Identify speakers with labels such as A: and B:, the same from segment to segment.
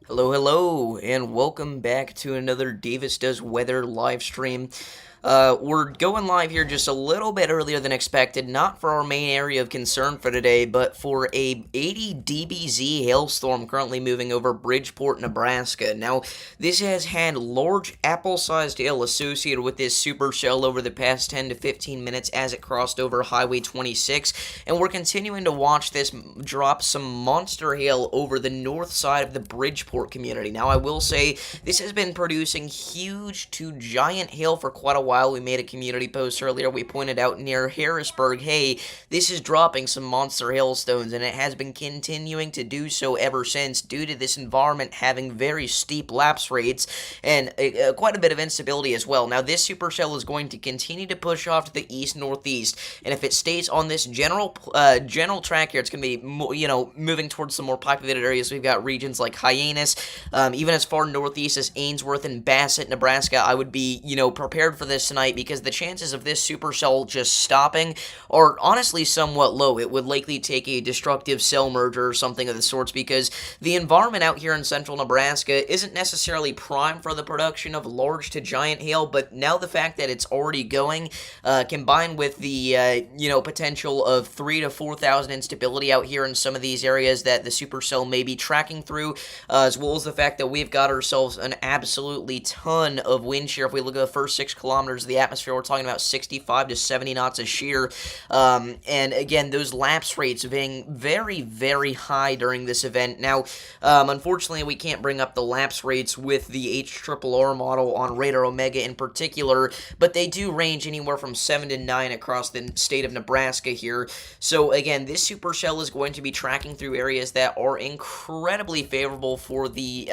A: Hello, hello, and welcome back to another Davis Does Weather live stream. We're going live here just a little bit earlier than expected, not for our main area of concern for today, but for a 80 dBz hailstorm currently moving over Bridgeport, Nebraska. Now, this has had large apple-sized hail associated with this supercell over the past 10 to 15 minutes as it crossed over Highway 26, and we're continuing to watch this drop some monster hail over the north side of the Bridgeport community. Now, I will say this has been producing huge to giant hail for quite a while. We made a community post earlier. We pointed out near Harrisburg, hey, this is dropping some monster hailstones, and it has been continuing to do so ever since due to this environment having very steep lapse rates and quite a bit of instability as well. Now, this supercell is going to continue to push off to the east-northeast, and if it stays on this general track here, it's going to be, moving towards some more populated areas. We've got regions like Hyannis, even as far northeast as Ainsworth and Bassett, Nebraska. I would be, prepared for this tonight because the chances of this supercell just stopping are honestly somewhat low. It would likely take a destructive cell merger or something of the sorts because the environment out here in central Nebraska isn't necessarily prime for the production of large to giant hail, but now the fact that it's already going, combined with the, potential of 3 to 4,000 instability out here in some of these areas that the supercell may be tracking through, as well as the fact that we've got ourselves an absolutely ton of wind shear. If we look at the first 6 kilometers of the atmosphere, we're talking about 65 to 70 knots of shear, and again, those lapse rates being very, very high during this event. Now, unfortunately, we can't bring up the lapse rates with the HRRR model on Radar Omega in particular, but they do range anywhere from 7 to 9 across the state of Nebraska here. So again, this supercell is going to be tracking through areas that are incredibly favorable for the,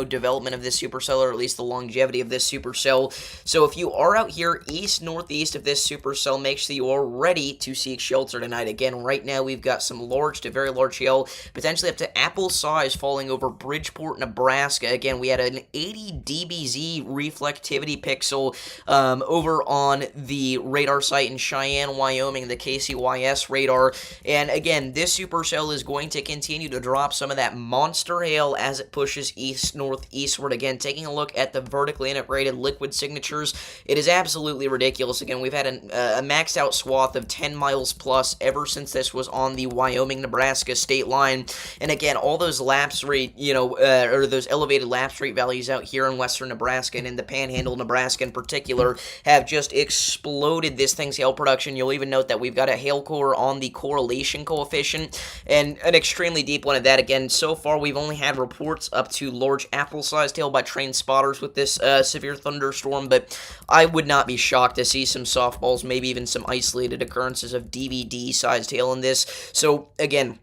A: development of this supercell, or at least the longevity of this supercell. So if you are out here east-northeast of this supercell, make sure you are ready to seek shelter tonight. Again, right now we've got some large to very large hail, potentially up to apple size, falling over Bridgeport, Nebraska. Again, we had an 80 dBz reflectivity pixel over on the radar site in Cheyenne, Wyoming, the KCYS radar. And again, this supercell is going to continue to drop some of that monster hail as it pushes east-northeastward. Again, taking a look at the vertically integrated liquid signatures, it is absolutely ridiculous. Again, we've had a maxed out swath of 10 miles plus ever since this was on the Wyoming-Nebraska state line. And again, all those lapse rate, or those elevated lapse rate values out here in western Nebraska and in the Panhandle, Nebraska in particular, have just exploded this thing's hail production. You'll even note that we've got a hail core on the correlation coefficient, and an extremely deep one at that. Again, so far we've only had reports up to large apple-sized hail by trained spotters with this severe thunderstorm, but I would not be shocked to see some softballs, maybe even some isolated occurrences of DVD-sized hail in this. So again,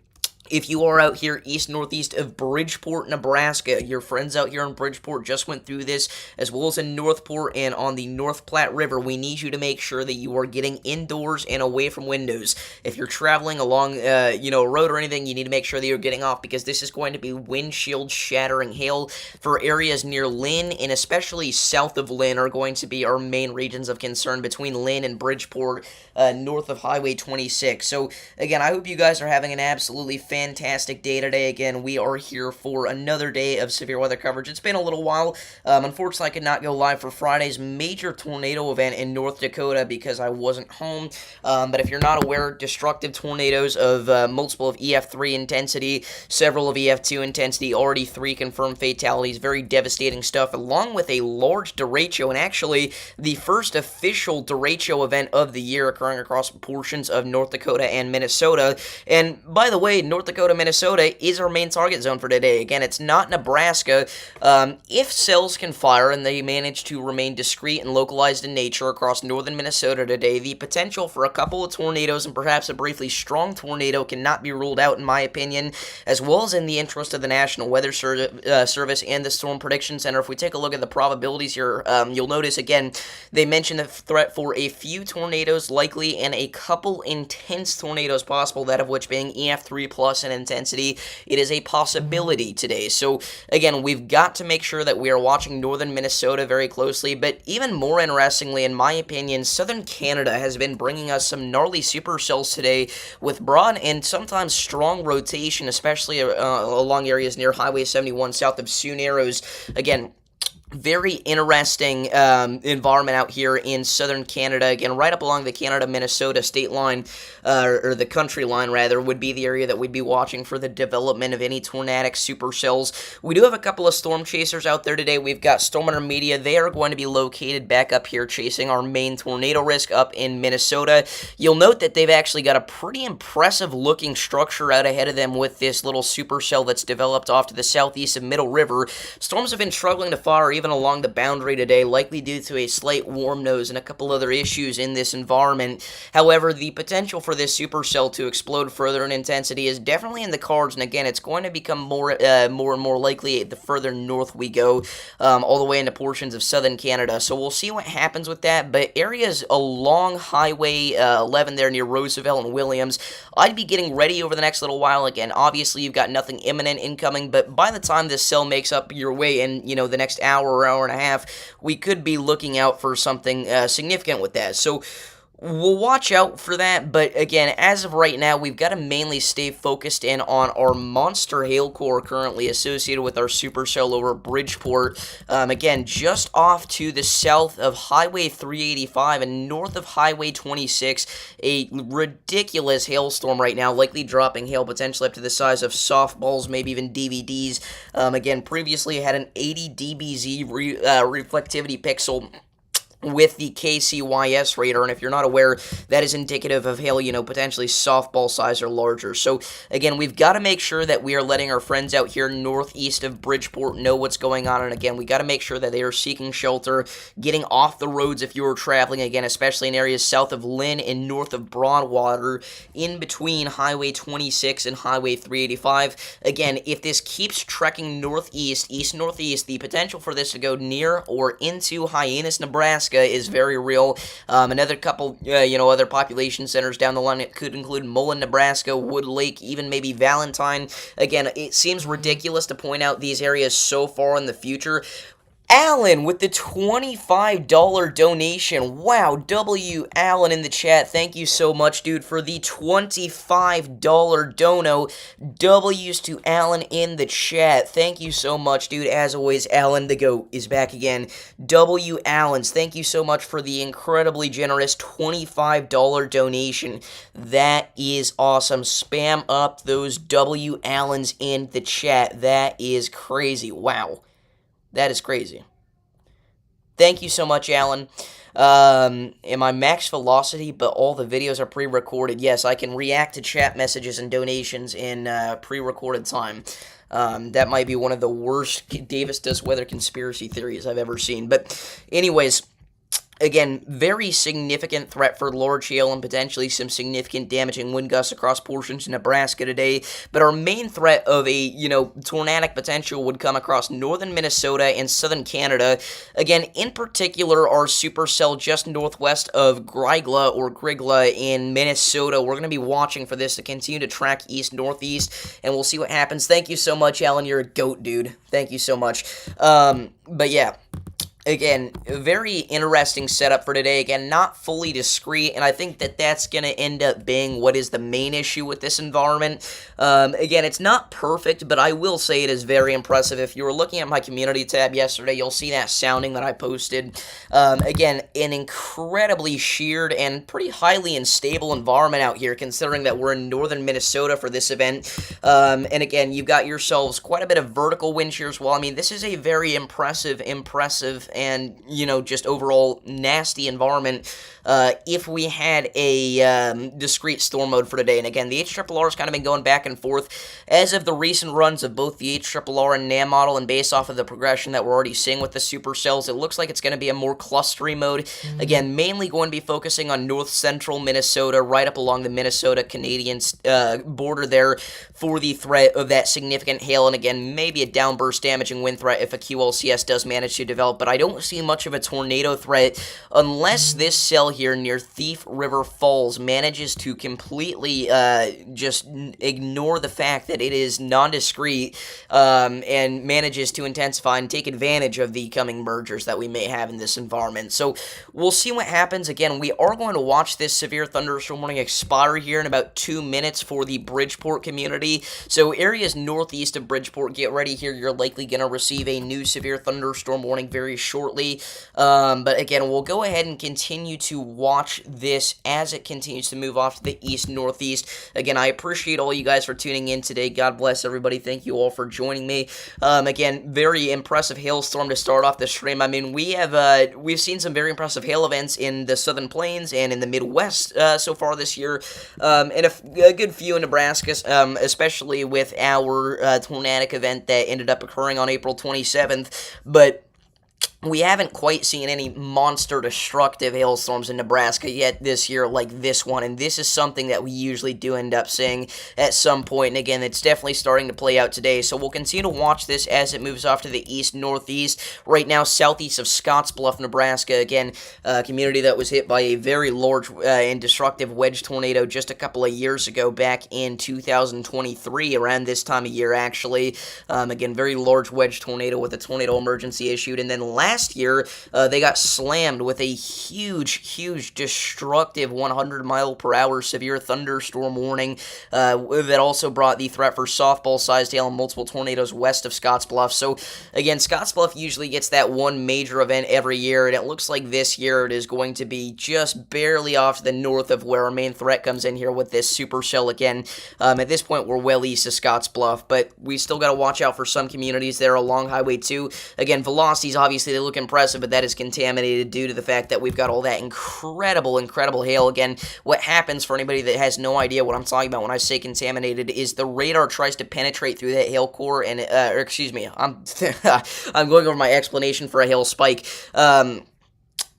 A: if you are out here east-northeast of Bridgeport, Nebraska, your friends out here in Bridgeport just went through this, as well as in Northport and on the North Platte River, we need you to make sure that you are getting indoors and away from windows. If you're traveling along, a road or anything, you need to make sure that you're getting off, because this is going to be windshield shattering hail for areas near Lynn, and especially south of Lynn are going to be our main regions of concern between Lynn and Bridgeport, north of Highway 26. So, again, I hope you guys are having an absolutely fantastic day today. Again, we are here for another day of severe weather coverage. It's been a little while. Unfortunately, I could not go live for Friday's major tornado event in North Dakota because I wasn't home. But if you're not aware, destructive tornadoes of multiple of EF3 intensity, several of EF2 intensity, already 3 confirmed fatalities, very devastating stuff, along with a large derecho, and actually the first official derecho event of the year occurring across portions of North Dakota and Minnesota. And by the way, North Dakota, Minnesota is our main target zone for today. Again, it's not Nebraska. If cells can fire and they manage to remain discrete and localized in nature across northern Minnesota today, the potential for a couple of tornadoes and perhaps a briefly strong tornado cannot be ruled out, in my opinion, as well as in the interest of the National Weather Service and the Storm Prediction Center. If we take a look at the probabilities here, you'll notice, again, they mentioned the threat for a few tornadoes likely and a couple intense tornadoes possible, that of which being EF3+, plus in intensity. It is a possibility today. So, again, we've got to make sure that we are watching northern Minnesota very closely, but even more interestingly, in my opinion, southern Canada has been bringing us some gnarly supercells today with broad and sometimes strong rotation, especially along areas near Highway 71 south of Sioux Narrows. Again, very interesting environment out here in southern Canada. Again, right up along the Canada-Minnesota state line, or the country line, rather, would be the area that we'd be watching for the development of any tornadic supercells. We do have a couple of storm chasers out there today. We've got Storm Media. They are going to be located back up here chasing our main tornado risk up in Minnesota. You'll note that they've actually got a pretty impressive-looking structure out ahead of them with this little supercell that's developed off to the southeast of Middle River. Storms have been struggling to fire even along the boundary today, likely due to a slight warm nose and a couple other issues in this environment. However, the potential for this supercell to explode further in intensity is definitely in the cards, and again, it's going to become more and more likely the further north we go, all the way into portions of southern Canada. So we'll see what happens with that, but areas along Highway 11 there near Roosevelt and Williams, I'd be getting ready over the next little while. Again, obviously, you've got nothing imminent incoming, but by the time this cell makes up your way in, the next hour or hour and a half, we could be looking out for something significant with that. So we'll watch out for that, but again, as of right now, we've got to mainly stay focused in on our monster hail core currently associated with our supercell over Bridgeport. Again, just off to the south of Highway 385 and north of Highway 26, a ridiculous hailstorm right now, likely dropping hail potentially up to the size of softballs, maybe even DVDs. Again, previously had an 80 dBz reflectivity pixel with the KCYS radar, and if you're not aware, that is indicative of hail, potentially softball size or larger. So, again, we've got to make sure that we are letting our friends out here northeast of Bridgeport know what's going on, and again, we got to make sure that they are seeking shelter, getting off the roads if you are traveling, again, especially in areas south of Lynn and north of Broadwater, in between Highway 26 and Highway 385. Again, if this keeps trekking northeast, east-northeast, the potential for this to go near or into Hyannis, Nebraska is very real. Another couple, other population centers down the line. It could include Mullen, Nebraska, Wood Lake, even maybe Valentine. Again, it seems ridiculous to point out these areas so far in the future. Alan with the $25 donation. Wow, W. Allen in the chat. Thank you so much, dude, for the $25 dono. W's to Alan in the chat. Thank you so much, dude. As always, Alan the GOAT is back again. W. Allens, thank you so much for the incredibly generous $25 donation. That is awesome. Spam up those W. Allens in the chat. That is crazy. Wow. That is crazy. Thank you so much, Alan. Am I max velocity, but all the videos are pre-recorded? Yes, I can react to chat messages and donations in pre-recorded time. That might be one of the worst Davis Does Weather conspiracy theories I've ever seen. But anyways, again, very significant threat for large hail and potentially some significant damaging wind gusts across portions of Nebraska today. But our main threat of a, tornadic potential would come across northern Minnesota and southern Canada. Again, in particular, our supercell just northwest of Grygla in Minnesota. We're going to be watching for this to continue to track east-northeast, and we'll see what happens. Thank you so much, Alan. You're a GOAT, dude. Thank you so much. But yeah. Again, a very interesting setup for today. Again, not fully discrete, and I think that that's going to end up being what is the main issue with this environment. Again, it's not perfect, but I will say it is very impressive. If you were looking at my community tab yesterday, you'll see that sounding that I posted. Again, an incredibly sheared and pretty highly unstable environment out here, considering that we're in northern Minnesota for this event. And again, you've got yourselves quite a bit of vertical wind shear as well. I mean, this is a very impressive and, just overall nasty environment if we had a discrete storm mode for today. And again, the HRRR has kind of been going back and forth as of the recent runs of both the HRRR and NAM model, and based off of the progression that we're already seeing with the supercells, it looks like it's going to be a more clustery mode. Again, mainly going to be focusing on north-central Minnesota, right up along the Minnesota-Canadian border there for the threat of that significant hail, and again, maybe a downburst damaging wind threat if a QLCS does manage to develop, but I don't don't see much of a tornado threat unless this cell here near Thief River Falls manages to completely just ignore the fact that it is nondiscrete and manages to intensify and take advantage of the coming mergers that we may have in this environment. So we'll see what happens. Again, we are going to watch this severe thunderstorm warning expire here in about 2 minutes for the Bridgeport community. So areas northeast of Bridgeport, get ready here. You're likely going to receive a new severe thunderstorm warning very shortly. But again, we'll go ahead and continue to watch this as it continues to move off to the east-northeast. Again, I appreciate all you guys for tuning in today. God bless everybody. Thank you all for joining me. Again, very impressive hailstorm to start off the stream. I mean, we've seen some very impressive hail events in the Southern Plains and in the Midwest so far this year, and a good few in Nebraska, especially with our tornadic event that ended up occurring on April 27th, but we haven't quite seen any monster destructive hailstorms in Nebraska yet this year like this one, and this is something that we usually do end up seeing at some point, and again, it's definitely starting to play out today, so we'll continue to watch this as it moves off to the east-northeast. Right now, southeast of Scottsbluff, Nebraska, again, a community that was hit by a very large and destructive wedge tornado just a couple of years ago, back in 2023, around this time of year, actually. Again, very large wedge tornado with a tornado emergency issued, and then last year, they got slammed with a huge, destructive 100-mile-per-hour severe thunderstorm warning that also brought the threat for softball-sized hail and multiple tornadoes west of Scottsbluff. So, again, Scottsbluff usually gets that one major event every year, and it looks like this year it is going to be just barely off to the north of where our main threat comes in here with this supercell again. At this point, we're well east of Scottsbluff, but we still got to watch out for some communities there along Highway 2. Again, velocities, obviously, they look impressive, but that is contaminated due to the fact that we've got all that incredible hail. Again, what happens for anybody that has no idea what I'm talking about when I say contaminated is the radar tries to penetrate through that hail core, and, excuse me, I'm going over my explanation for a hail spike.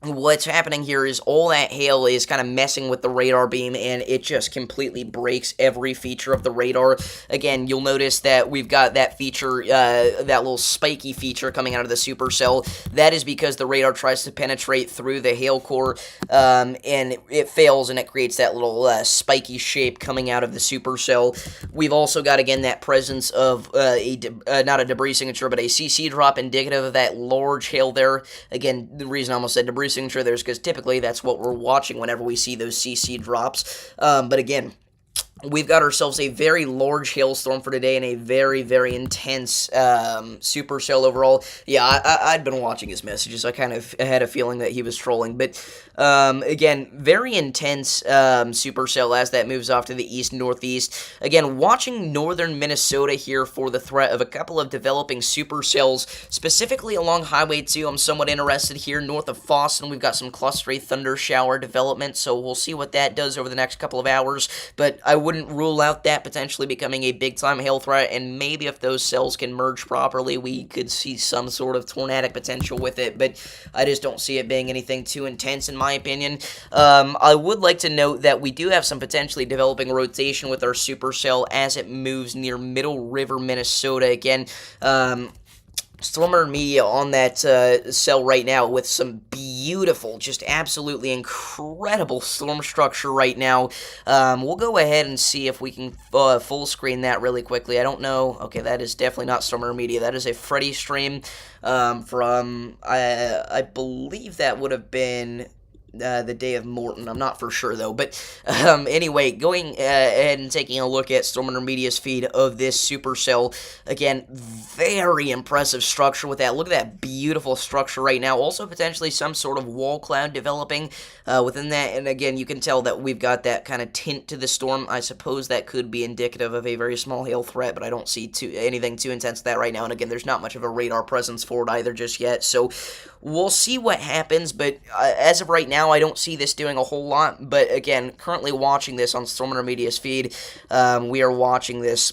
A: What's happening here is all that hail is kind of messing with the radar beam, and it just completely breaks every feature of the radar. Again, you'll notice that we've got that feature, that little spiky feature coming out of the supercell. That is because the radar tries to penetrate through the hail core, and it fails, and it creates that little spiky shape coming out of the supercell. We've also got, again, that presence of not a debris signature, but a CC drop indicative of that large hail there. Again, the reason I almost said debris signature there is because typically that's what we're watching whenever we see those CC drops. But again, we've got ourselves a very large hailstorm for today and a very intense supercell overall. Yeah, I'd been watching his messages. I kind of had a feeling that he was trolling. But, again, very intense supercell as that moves off to the east-northeast. Again, watching northern Minnesota here for the threat of a couple of developing supercells, specifically along Highway 2. I'm somewhat interested here north of Fosston. We've got some clustery thunder shower development, so we'll see what that does over the next couple of hours. But I wouldn't rule out that potentially becoming a big-time hail threat, and maybe if those cells can merge properly, we could see some sort of tornadic potential with it, but I just don't see it being anything too intense in my opinion. I would like to note that we do have some potentially developing rotation with our supercell as it moves near Middle River, Minnesota. Again, Stormer Media on that cell right now with some beautiful, just absolutely incredible storm structure right now. We'll go ahead and see if we can full screen that really quickly. I don't know. Okay, that is definitely not Stormer Media. That is a Freddy stream from, I believe that would have been the day of Morton. I'm not for sure, though. But anyway, going ahead and taking a look at Storm Media's feed of this supercell. Again, very impressive structure with that. Look at that beautiful structure right now. Also, potentially some sort of wall cloud developing within that. And again, you can tell that we've got that kind of tint to the storm. I suppose that could be indicative of a very small hail threat, but I don't see anything too intense with that right now. And again, there's not much of a radar presence for it either just yet. So we'll see what happens, but as of right now, I don't see this doing a whole lot. But again, currently watching this on Stormer Media's feed, we are watching this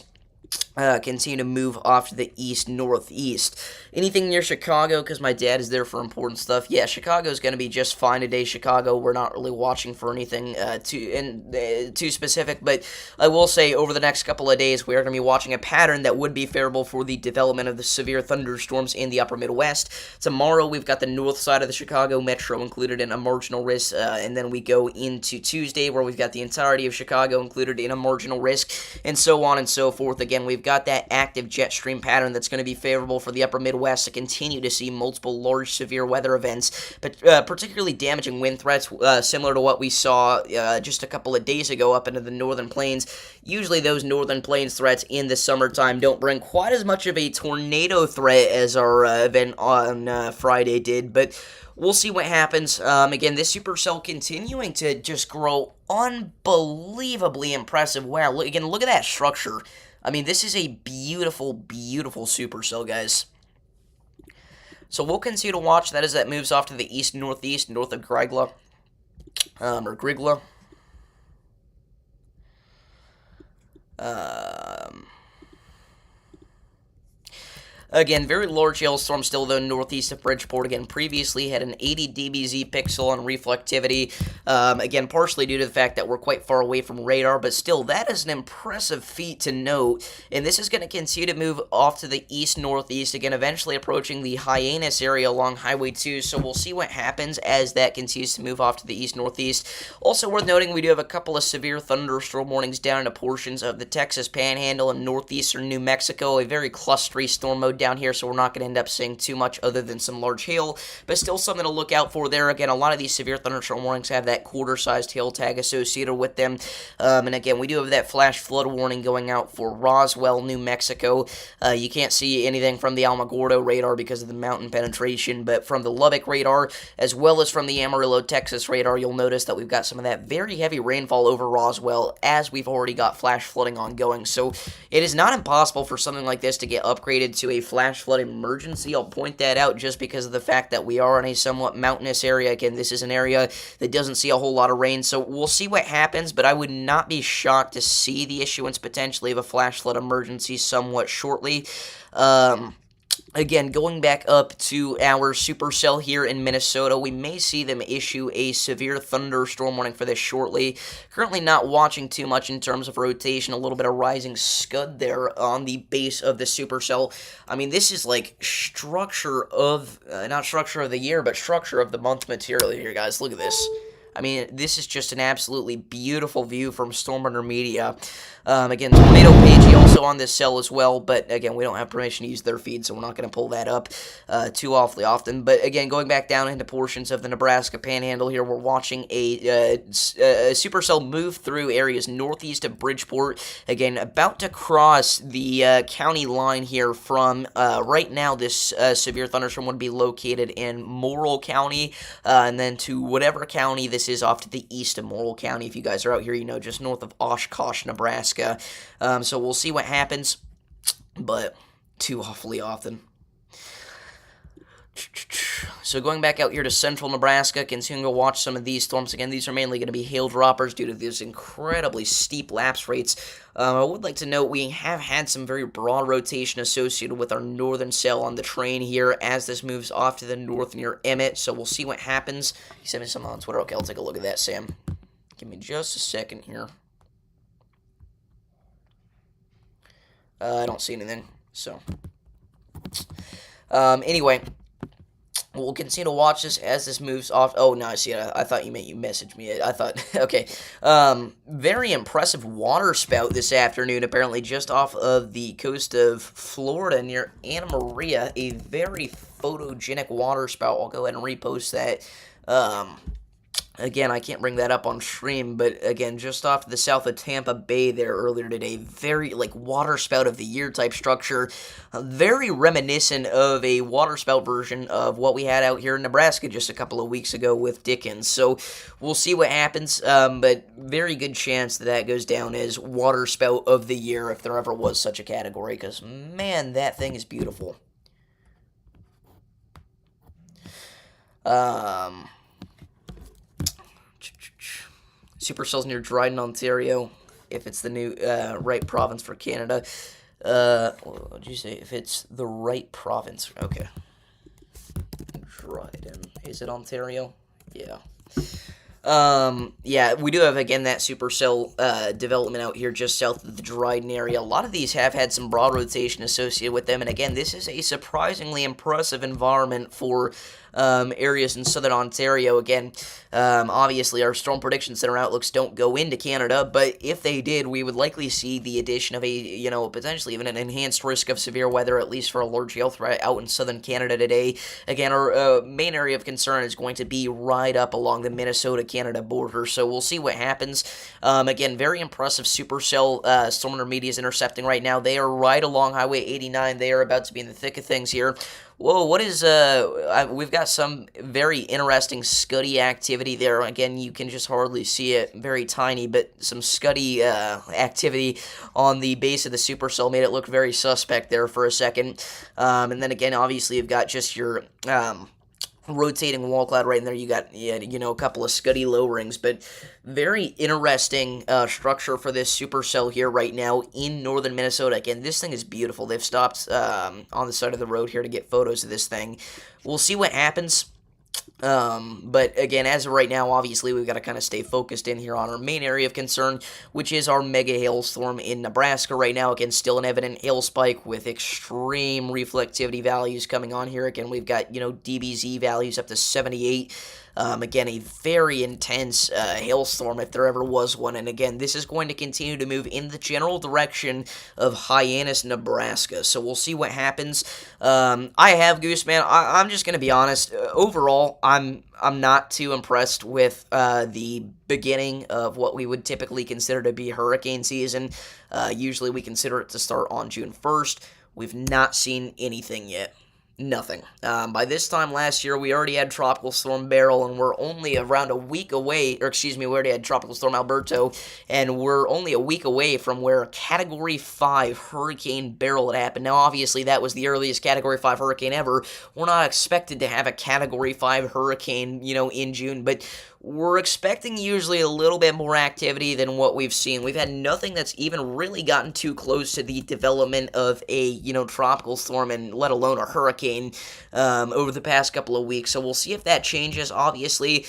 A: continue to move off to the east-northeast. Anything near Chicago, because my dad is there for important stuff. Yeah, Chicago's going to be just fine today. Chicago, we're not really watching for anything too specific, but I will say over the next couple of days, we are going to be watching a pattern that would be favorable for the development of the severe thunderstorms in the upper Midwest. Tomorrow, we've got the north side of the Chicago metro included in a marginal risk, and then we go into Tuesday, where we've got the entirety of Chicago included in a marginal risk, and so on and so forth. Again, we've got that active jet stream pattern that's going to be favorable for the upper Midwest to continue to see multiple large severe weather events, but particularly damaging wind threats, similar to what we saw just a couple of days ago up into the northern plains. Usually those northern plains threats in the summertime don't bring quite as much of a tornado threat as our event on Friday did, but we'll see what happens. Again, this supercell continuing to just grow unbelievably impressive. Wow, again, look at that structure. I mean, this is a beautiful, beautiful supercell, guys. So we'll continue to watch that as that moves off to the east-northeast, north of Grygla, or Grygla. Again, very large hailstorm still, though, northeast of Bridgeport. Again, previously had an 80 dBz pixel on reflectivity. Again, partially due to the fact that we're quite far away from radar, but still, that is an impressive feat to note. And this is going to continue to move off to the east-northeast, again, eventually approaching the Hyannis area along Highway 2. So we'll see what happens as that continues to move off to the east-northeast. Also worth noting, we do have a couple of severe thunderstorm warnings down into portions of the Texas Panhandle and northeastern New Mexico. A very clustery storm mode down here, so we're not going to end up seeing too much other than some large hail, but still something to look out for there. Again, a lot of these severe thunderstorm warnings have that quarter-sized hail tag associated with them, and again, we do have that flash flood warning going out for Roswell, New Mexico. You can't see anything from the Alamogordo radar because of the mountain penetration, but from the Lubbock radar, as well as from the Amarillo, Texas radar, you'll notice that we've got some of that very heavy rainfall over Roswell, as we've already got flash flooding ongoing, so it is not impossible for something like this to get upgraded to a flash flood emergency. I'll point that out just because of the fact that we are in a somewhat mountainous area. Again, this is an area that doesn't see a whole lot of rain, so we'll see what happens, but I would not be shocked to see the issuance potentially of a flash flood emergency somewhat shortly. Again, going back up to our supercell here in Minnesota, we may see them issue a severe thunderstorm warning for this shortly. Currently not watching too much in terms of rotation, a little bit of rising scud there on the base of the supercell. I mean, this is like structure of, not structure of the year, but structure of the month material here, guys. Look at this. I mean, this is just an absolutely beautiful view from Stormrunner Media. Again, Tornado Page also on this cell as well, but again, we don't have permission to use their feed, so we're not going to pull that up too awfully often. But again, going back down into portions of the Nebraska Panhandle here, we're watching a supercell move through areas northeast of Bridgeport. Again, about to cross the county line here from, right now, this severe thunderstorm would be located in Morrill County, and then to whatever county this is off to the east of Morrill County. If you guys are out here, you know, just north of Oshkosh, Nebraska. So we'll see what happens, but too awfully often. So going back out here to central Nebraska, continuing to watch some of these storms. Again, these are mainly going to be hail droppers due to these incredibly steep lapse rates. I would like to note we have had some very broad rotation associated with our northern cell on the train here as this moves off to the north near Emmett, so we'll see what happens. He sent me something on Twitter. Okay, I'll take a look at that, Sam. Give me just a second here. I don't see anything, so. Anyway, we'll continue to watch this as this moves off. Oh, no, I see it. I thought you meant you messaged me. I thought, okay. Very impressive water spout this afternoon, apparently just off of the coast of Florida near Anna Maria. A very photogenic water spout. I'll go ahead and repost that. Again, I can't bring that up on stream, but again, just off to the south of Tampa Bay there earlier today, very, like, water spout of the year type structure, very reminiscent of a water spout version of what we had out here in Nebraska just a couple of weeks ago with Dickens, so we'll see what happens, but very good chance that that goes down as water spout of the year if there ever was such a category, because, man, that thing is beautiful. Supercells near Dryden, Ontario, if it's the new right province for Canada. What did you say? If it's the right province. Okay. Dryden. Is it Ontario? Yeah. Yeah, we do have, again, that supercell development out here just south of the Dryden area. A lot of these have had some broad rotation associated with them, and again, this is a surprisingly impressive environment for areas in southern Ontario. Again, obviously, our Storm Prediction Center outlooks don't go into Canada, but if they did, we would likely see the addition of potentially even an enhanced risk of severe weather, at least for a large hail threat out in southern Canada today. Again, our main area of concern is going to be right up along the Minnesota-Canada border, so we'll see what happens. Again, very impressive supercell storm intermediate intercepting right now. They are right along Highway 89. They are about to be in the thick of things here. Whoa, what is, we've got some very interesting scuddy activity there. Again, you can just hardly see it, very tiny, but some scuddy activity on the base of the supercell made it look very suspect there for a second. And then again, obviously, you've got just your, rotating wall cloud right in there. You got, a couple of scuddy low rings, but very interesting structure for this supercell here right now in northern Minnesota. Again, this thing is beautiful. They've stopped on the side of the road here to get photos of this thing. We'll see what happens. But again, as of right now, obviously, we've got to kind of stay focused in here on our main area of concern, which is our mega hailstorm in Nebraska right now. Again, still an evident hail spike with extreme reflectivity values coming on here. Again, we've got, DBZ values up to 78. Again, a very intense hailstorm if there ever was one. And again, this is going to continue to move in the general direction of Hyannis, Nebraska. So we'll see what happens. I have Gooseman. I'm just going to be honest. Overall, I'm not too impressed with the beginning of what we would typically consider to be hurricane season. Usually we consider it to start on June 1st. We've not seen anything yet. Nothing. By this time last year, we already had Tropical Storm Beryl, and we're only around a week away, we already had Tropical Storm Alberto, and we're only a week away from where a Category 5 Hurricane Beryl had happened. Now, obviously, that was the earliest Category 5 hurricane ever. We're not expected to have a Category 5 hurricane, in June, but we're expecting usually a little bit more activity than what we've seen. We've had nothing that's even really gotten too close to the development of a, tropical storm and let alone a hurricane over the past couple of weeks. So we'll see if that changes. Obviously,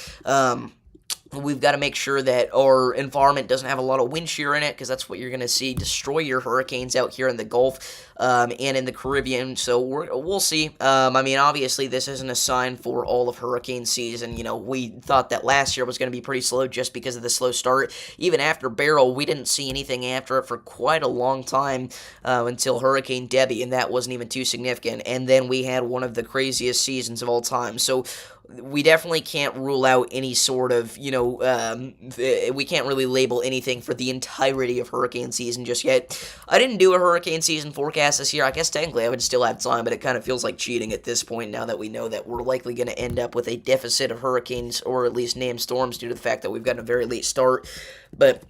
A: we've got to make sure that our environment doesn't have a lot of wind shear in it, because that's what you're going to see destroy your hurricanes out here in the Gulf and in the Caribbean. So we'll see. Obviously, this isn't a sign for all of hurricane season. We thought that last year was going to be pretty slow just because of the slow start. Even after Beryl, we didn't see anything after it for quite a long time until Hurricane Debbie, and that wasn't even too significant. And then we had one of the craziest seasons of all time. So we definitely can't rule out any sort of, we can't really label anything for the entirety of hurricane season just yet. I didn't do a hurricane season forecast this year. I guess technically I would still have time, but it kind of feels like cheating at this point now that we know that we're likely going to end up with a deficit of hurricanes, or at least named storms, due to the fact that we've gotten a very late start. But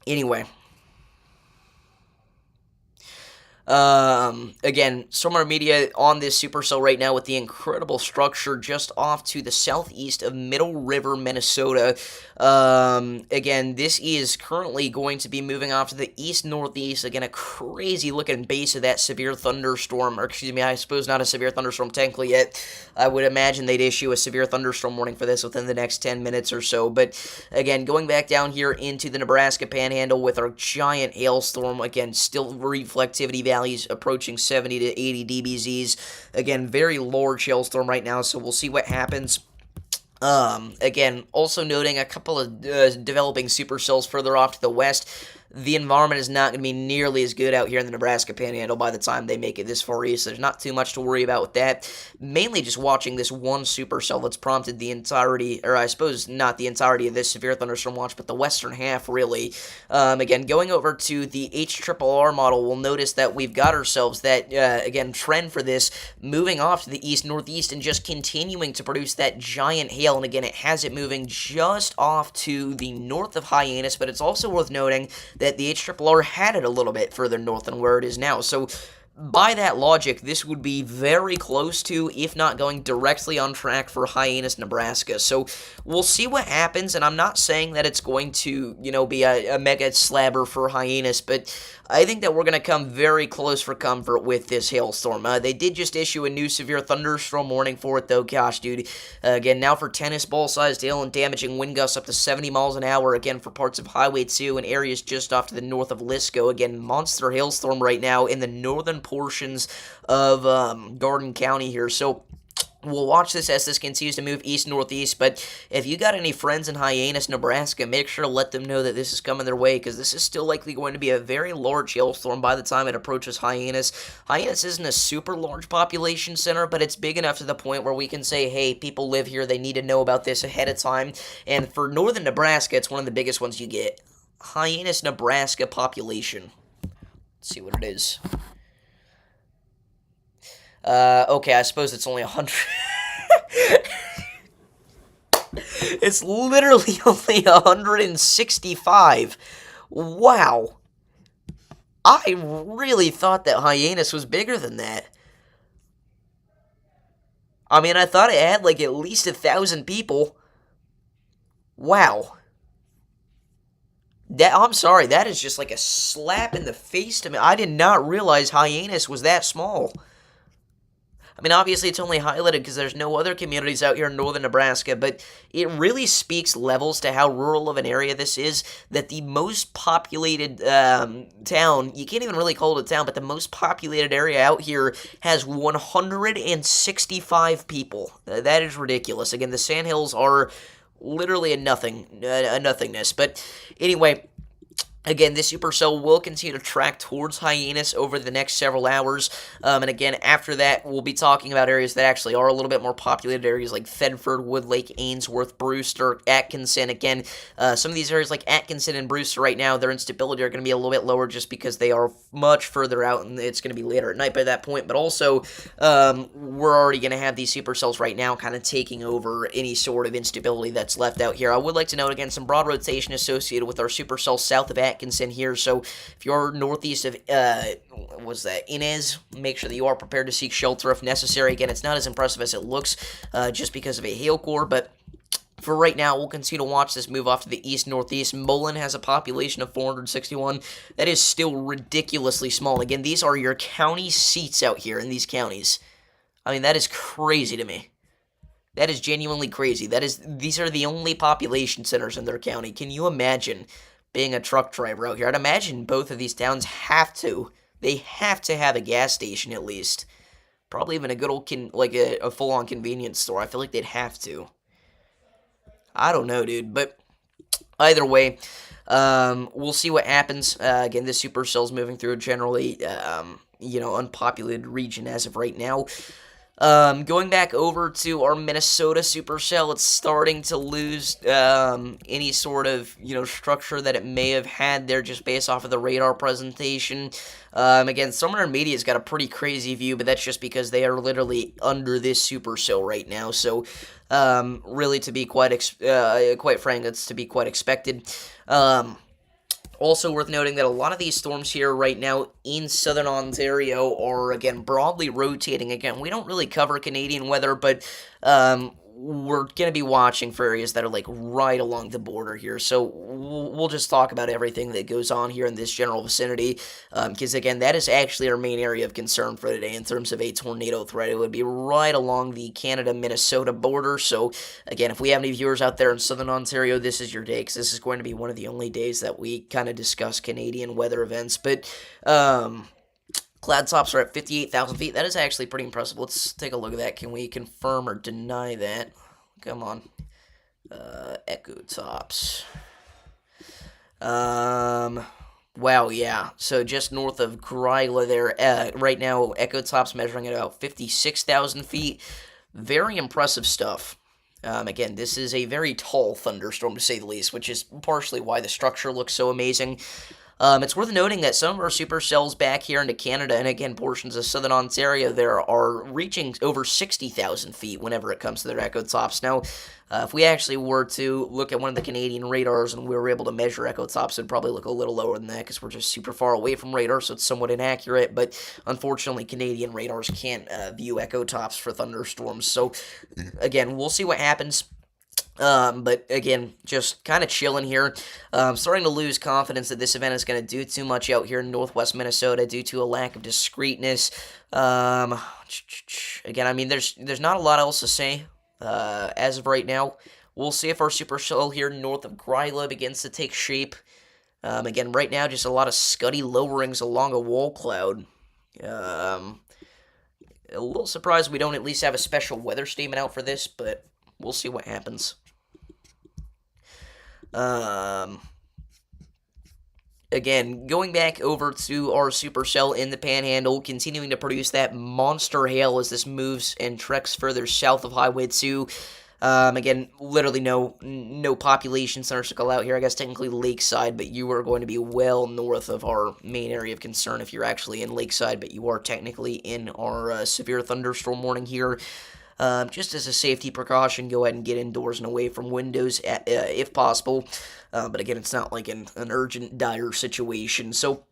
A: anyway. Again, Storm Media on this supercell right now with the incredible structure just off to the southeast of Middle River, Minnesota. Again, this is currently going to be moving off to the east-northeast. Again, a crazy-looking base of that severe thunderstorm, or excuse me, I suppose not a severe thunderstorm technically yet. I would imagine they'd issue a severe thunderstorm warning for this within the next 10 minutes or so. But again, going back down here into the Nebraska Panhandle with our giant hailstorm, again, still reflectivity values approaching 70 to 80 dBZs. Again, very large hailstorm right now, so we'll see what happens. Again, also noting a couple of developing supercells further off to the west. The environment is not going to be nearly as good out here in the Nebraska Panhandle by the time they make it this far east. There's not too much to worry about with that. Mainly just watching this one supercell that's prompted the entirety, or I suppose not the entirety of this severe thunderstorm watch, but the western half, really. Again, going over to the HRRR model, we'll notice that we've got ourselves that, again, trend for this, moving off to the east-northeast and just continuing to produce that giant hail. And again, it has it moving just off to the north of Hyannis, but it's also worth noting that the HRRR had it a little bit further north than where it is now. So by that logic, this would be very close to, if not going directly on track for Hyannis, Nebraska. So we'll see what happens, and I'm not saying that it's going to, be a mega slabber for Hyannis, but I think that we're going to come very close for comfort with this hailstorm. They did just issue a new severe thunderstorm warning for it, though. Gosh, dude. Again, now for tennis ball-sized hail and damaging wind gusts up to 70 miles an hour, again, for parts of Highway 2 and areas just off to the north of Lisco. Again, monster hailstorm right now in the northern portions of Garden County here. So we'll watch this as this continues to move east-northeast, but if you got any friends in Hyannis, Nebraska, make sure to let them know that this is coming their way, because this is still likely going to be a very large hailstorm by the time it approaches Hyannis. Hyannis isn't a super large population center, but it's big enough to the point where we can say, hey, people live here, they need to know about this ahead of time, and for northern Nebraska, it's one of the biggest ones you get. Hyannis, Nebraska population. Let's see what it is. Okay, I suppose it's only 100. It's literally only 165. Wow. I really thought that Hyannis was bigger than that. I mean, I thought it had like at least 1,000 people. Wow. I'm sorry, that is just like a slap in the face to me. I did not realize Hyannis was that small. I mean, obviously, it's only highlighted because there's no other communities out here in northern Nebraska, but it really speaks levels to how rural of an area this is, that the most populated town, you can't even really call it a town, but the most populated area out here has 165 people. That is ridiculous. Again, the Sandhills are literally a nothingness. But anyway, again, this supercell will continue to track towards Hyannis over the next several hours, and again, after that, we'll be talking about areas that actually are a little bit more populated, areas like Thedford, Woodlake, Ainsworth, Brewster, Atkinson. Again, some of these areas like Atkinson and Brewster right now, their instability are going to be a little bit lower just because they are much further out, and it's going to be later at night by that point, but also, we're already going to have these supercells right now kind of taking over any sort of instability that's left out here. I would like to note, again, some broad rotation associated with our supercell south of Atkinson here, so if you're northeast of, Inez, make sure that you are prepared to seek shelter if necessary. Again, it's not as impressive as it looks, just because of a hail core, but for right now, we'll continue to watch this move off to the east-northeast. Mullen has a population of 461. That is still ridiculously small. Again, these are your county seats out here in these counties. I mean, that is crazy to me. That is genuinely crazy. These are the only population centers in their county. Can you imagine being a truck driver out here? I'd imagine both of these towns have to. They have to have a gas station at least. Probably even a good old, a full-on convenience store. I feel like they'd have to. I don't know, dude. But either way, we'll see what happens. Again, this supercell's moving through a generally, unpopulated region as of right now. Going back over to our Minnesota supercell, it's starting to lose any sort of, structure that it may have had there just based off of the radar presentation. Again, Sumner Media's got a pretty crazy view, but that's just because they are literally under this supercell right now. So, really, to be quite frank, that's to be quite expected. Also worth noting that a lot of these storms here right now in southern Ontario are, again, broadly rotating. Again, we don't really cover Canadian weather, but we're going to be watching for areas that are, right along the border here. So we'll just talk about everything that goes on here in this general vicinity, because, again, that is actually our main area of concern for today in terms of a tornado threat. It would be right along the Canada-Minnesota border. So, again, if we have any viewers out there in southern Ontario, this is your day, because this is going to be one of the only days that we kind of discuss Canadian weather events. But, cloud tops are at 58,000 feet. That is actually pretty impressive. Let's take a look at that. Can we confirm or deny that? Come on. Echo tops. Wow, yeah. So just north of Grygla there. Right now, Echo Top's measuring at about 56,000 feet. Very impressive stuff. Again, this is a very tall thunderstorm, to say the least, which is partially why the structure looks so amazing. It's worth noting that some of our supercells back here into Canada, and again, portions of southern Ontario there, are reaching over 60,000 feet whenever it comes to their echo tops. Now, if we actually were to look at one of the Canadian radars and we were able to measure echo tops, it'd probably look a little lower than that because we're just super far away from radar, so it's somewhat inaccurate. But unfortunately, Canadian radars can't view echo tops for thunderstorms. So, again, we'll see what happens. But again, just kind of chilling here. Starting to lose confidence that this event is going to do too much out here in northwest Minnesota due to a lack of discreetness. Um, Again, I mean, there's not a lot else to say as of right now. We'll see if our supercell here north of Grygla begins to take shape. Again, right now, just a lot of scuddy lowerings along a wall cloud. Um, a little surprised we don't at least have a special weather statement out for this, but we'll see what happens. Um, Again, going back over to our supercell in the Panhandle, continuing to produce that monster hail as this moves and treks further south of Highway 2. Again, literally no population center to out here. I guess technically Lakeside, but you are going to be well north of our main area of concern if you're actually in Lakeside, but you are technically in our severe thunderstorm warning here. Just as a safety precaution, go ahead and get indoors and away from windows if possible. But again, it's not like an urgent, dire situation. So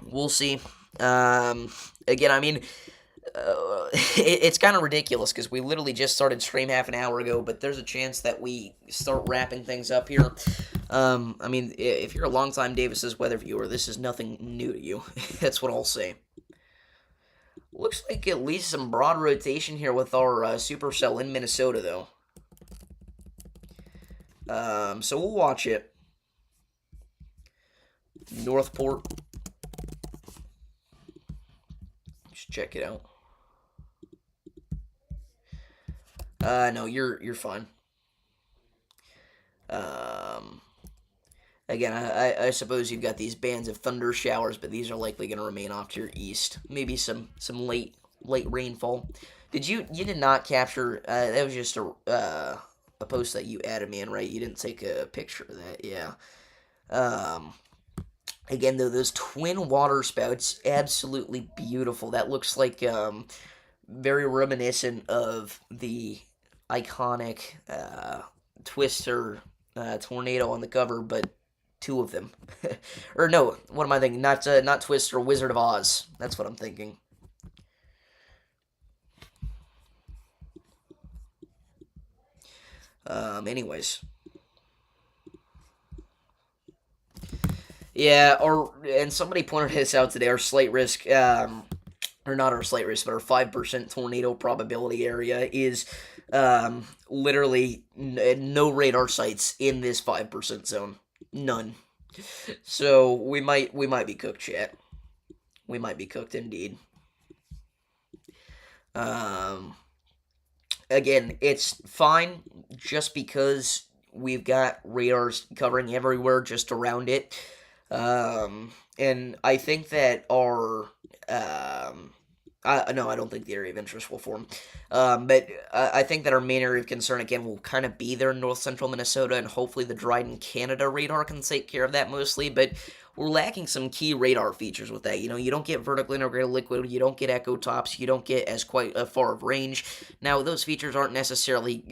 A: we'll see. Again, I mean, it's kind of ridiculous because we literally just started stream half an hour ago, but there's a chance that we start wrapping things up here. I mean, if you're a longtime Davis's weather viewer, this is nothing new to you. That's what I'll say. Looks like at least some broad rotation here with our supercell in Minnesota, though. So we'll watch it. Northport. Just check it out. No, you're fine. Again, I suppose you've got these bands of thunder showers, but these are likely going to remain off to your east. Maybe some late rainfall. You did not capture? That was just a post that you added me in, right? You didn't take a picture of that, yeah. Again, though, those twin water spouts, absolutely beautiful. That looks like very reminiscent of the iconic Twister tornado on the cover, but two of them. Or no, what am I thinking? Not Twister, Wizard of Oz. That's what I'm thinking. Anyways. Yeah, and somebody pointed this out today, our slight risk, or not our slight risk, but our 5% tornado probability area is literally no radar sites in this 5% zone. None. So we might be cooked, chat. We might be cooked indeed. Again, it's fine just because we've got radars covering everywhere just around it. And I think that our no, I don't think the area of interest will form. But I think that our main area of concern, again, will kind of be there in north central Minnesota, and hopefully the Dryden, Canada radar can take care of that mostly. But we're lacking some key radar features with that. You know, you don't get vertically integrated liquid, you don't get echo tops, you don't get as quite a far of range. Now, those features aren't necessarily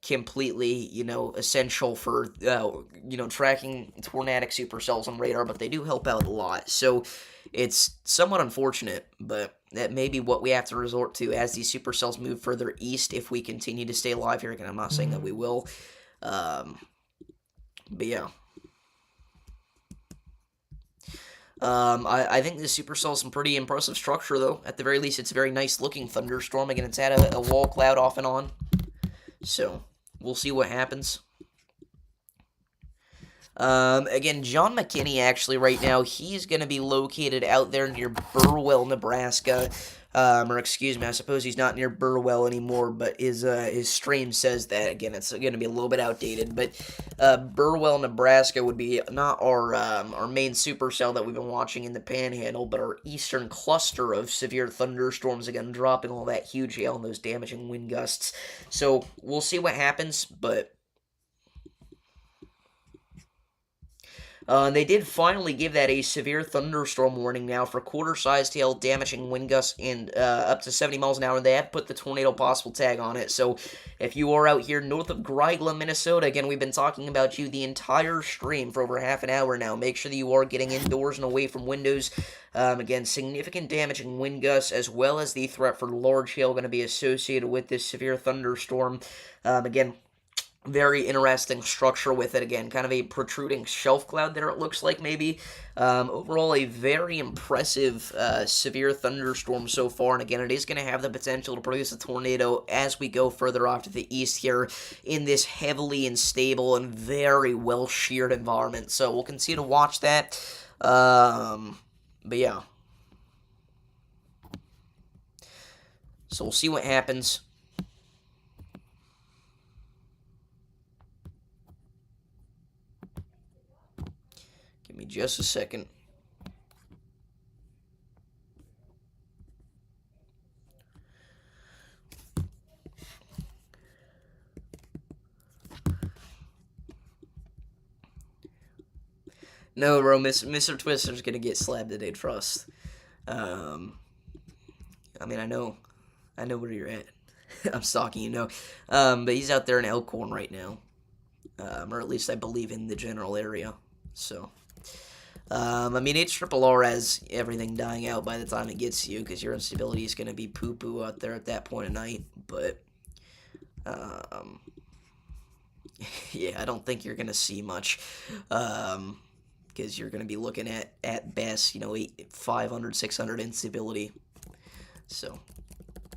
A: completely, essential for, tracking tornadic supercells on radar, but they do help out a lot. So it's somewhat unfortunate, but that may be what we have to resort to as these supercells move further east if we continue to stay alive here. Again, I'm not saying that we will. But yeah. I think this supercell is some pretty impressive structure, though. At the very least, it's a very nice-looking thunderstorm. Again, it's had a wall cloud off and on. So, we'll see what happens. Again, John McKinney, actually, right now, he's going to be located out there near Burwell, Nebraska. Or excuse me, I suppose he's not near Burwell anymore, but his stream says that. Again, it's going to be a little bit outdated, but Burwell, Nebraska would be not our main supercell that we've been watching in the Panhandle, but our eastern cluster of severe thunderstorms, again, dropping all that huge hail and those damaging wind gusts. So, we'll see what happens, but they did finally give that a severe thunderstorm warning now for quarter-sized hail, damaging wind gusts, and up to 70 miles an hour. They have put the tornado possible tag on it. So if you are out here north of Grygla, Minnesota, again, we've been talking about you the entire stream for over half an hour now. Make sure that you are getting indoors and away from windows. Again, significant damaging wind gusts, as well as the threat for large hail going to be associated with this severe thunderstorm. Again, Very interesting structure with it. Again, kind of a protruding shelf cloud there, it looks like, maybe. Overall, a very impressive severe thunderstorm so far, and again, it is going to have the potential to produce a tornado as we go further off to the east here in this heavily unstable and very well sheared environment. So we'll continue to watch that. But yeah, so we'll see what happens. Give me just a second. No, bro, Mr. Twister's gonna get slabbed today, trust. Um, I mean, I know where you're at. I'm stalking you, know. But he's out there in Elkhorn right now. Or at least I believe in the general area. So, I mean, HRRR has everything dying out by the time it gets to you, because your instability is going to be poo-poo out there at that point of night. But, um, yeah, I don't think you're going to see much. Because you're going to be looking at best, 500, 600 instability. So,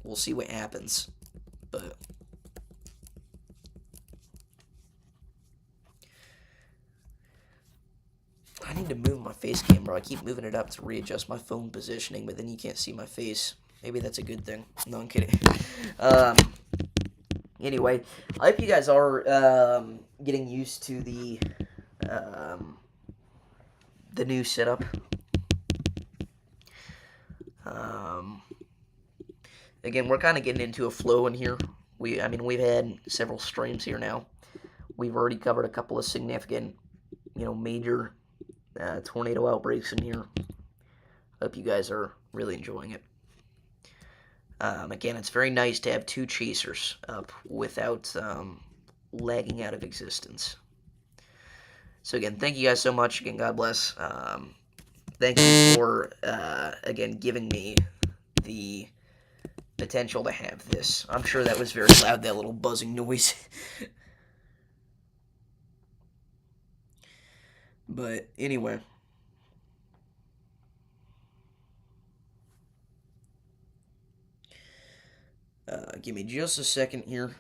A: we'll see what happens. But I need to move my face camera. I keep moving it up to readjust my phone positioning, but then you can't see my face. Maybe that's a good thing. No, I'm kidding. Anyway, I hope you guys are getting used to the new setup. Again, we're kind of getting into a flow in here. We've had several streams here now. We've already covered a couple of significant, major tornado outbreaks in here. Hope you guys are really enjoying it. Again, it's very nice to have two chasers up without lagging out of existence. So again, thank you guys so much. Again, God bless. Thank you for, again, giving me the potential to have this. I'm sure that was very loud, that little buzzing noise. But anyway. Give me just a second here.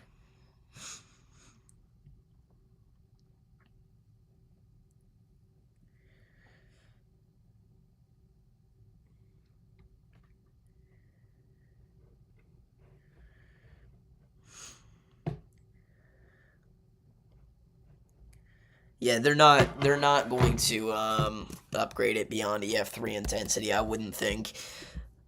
A: Yeah, they're not going to upgrade it beyond EF3 intensity, I wouldn't think.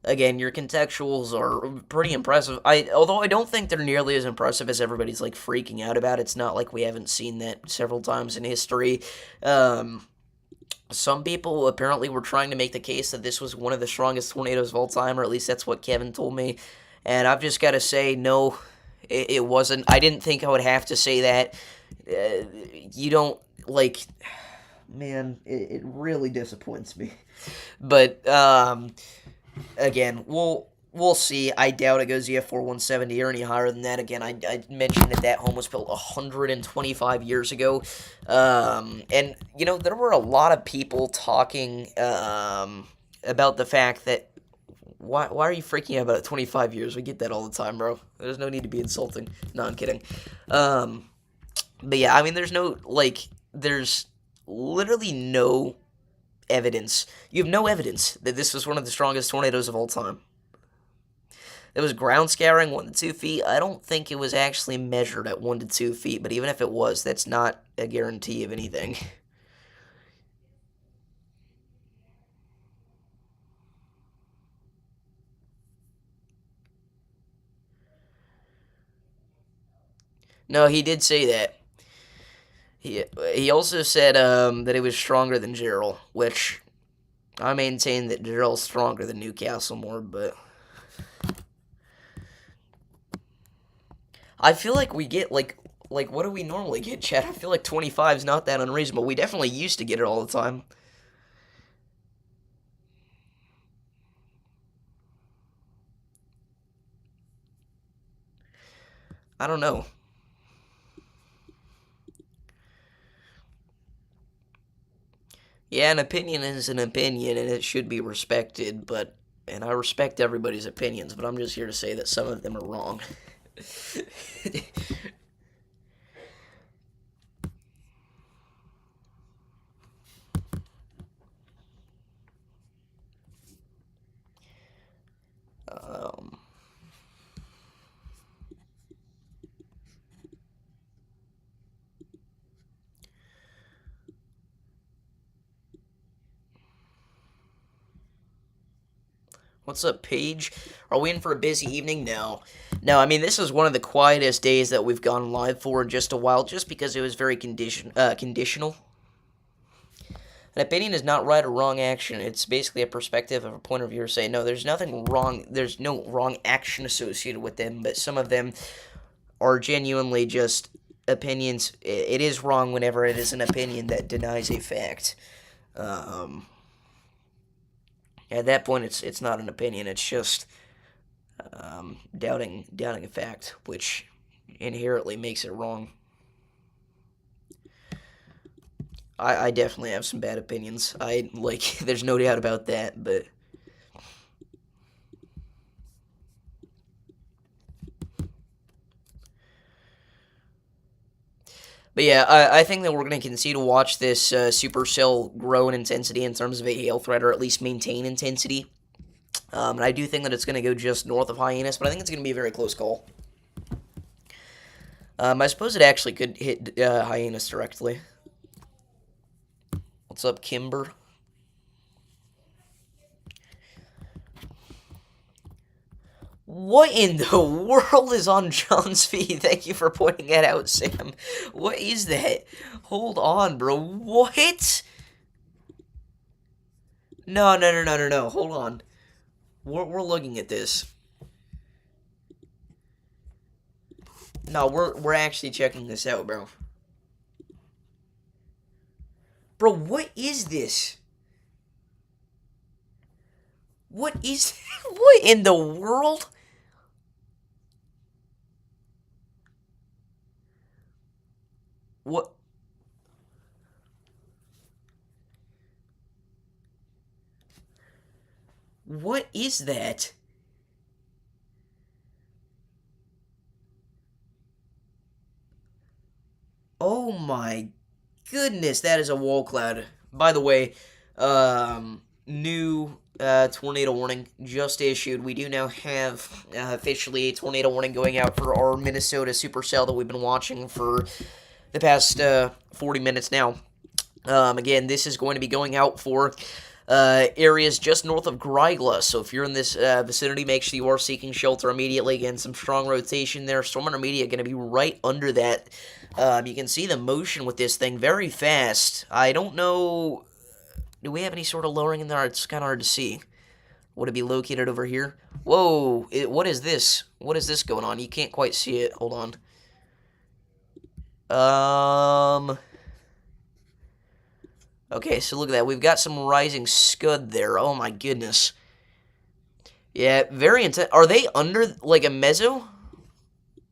A: Again, your contextuals are pretty impressive. Although I don't think they're nearly as impressive as everybody's like freaking out about. It's not like we haven't seen that several times in history. Some people apparently were trying to make the case that this was one of the strongest tornadoes of all time, or at least that's what Kevin told me. And I've just got to say, no, it wasn't. I didn't think I would have to say that. You don't, like, man, it really disappoints me. But, again, we'll see. I doubt it goes EF4 170 or any higher than that. Again, I mentioned that home was built 125 years ago. And, there were a lot of people talking about the fact that why are you freaking out about 25 years? We get that all the time, bro. There's no need to be insulting. No, I'm kidding. But yeah, there's literally no evidence. You have no evidence that this was one of the strongest tornadoes of all time. It was ground scouring 1 to 2 feet. I don't think it was actually measured at 1 to 2 feet, but even if it was, that's not a guarantee of anything. No, he did say that. He also said that it was stronger than Gerald, which I maintain that Gerald's stronger than Newcastle more, but I feel like we get like what do we normally get, Chad? I feel like 25 is not that unreasonable. We definitely used to get it all the time. I don't know. Yeah, an opinion is an opinion, and it should be respected, and I respect everybody's opinions, but I'm just here to say that some of them are wrong. um, What's up, Paige? Are we in for a busy evening? No. No, I mean, this is one of the quietest days that we've gone live for in just a while, just because it was very conditional. An opinion is not right or wrong action. It's basically a perspective of a point of view saying, no, there's nothing wrong, there's no wrong action associated with them, but some of them are genuinely just opinions. It is wrong whenever it is an opinion that denies a fact. Um, at that point, it's not an opinion. It's just doubting a fact, which inherently makes it wrong. I definitely have some bad opinions. There's no doubt about that, But yeah, I think that we're going to continue to watch this supercell grow in intensity in terms of a hail threat, or at least maintain intensity. And I do think that it's going to go just north of Hyannis, but I think it's going to be a very close call. I suppose it actually could hit Hyannis directly. What's up, Kimber? What in the world is on John's feed? Thank you for pointing that out, Sam. What is that? Hold on, bro. What? No. Hold on. We're looking at this. No, we're actually checking this out, bro. Bro, what is this? What is... What in the world? What? What is that? Oh my goodness, that is a wall cloud. By the way, new tornado warning just issued. We do now have officially a tornado warning going out for our Minnesota supercell that we've been watching for the past 40 minutes now. Again, this is going to be going out for areas just north of Grygla. So if you're in this vicinity, make sure you are seeking shelter immediately. Again, some strong rotation there. Storm Intermediate going to be right under that. You can see the motion with this thing very fast. I don't know. Do we have any sort of lowering in there? It's kind of hard to see. Would it be located over here? Whoa. What is this? What is this going on? You can't quite see it. Hold on. Okay, so look at that. We've got some rising scud there. Oh my goodness. Yeah, very intense. Are they under, like, a mezzo?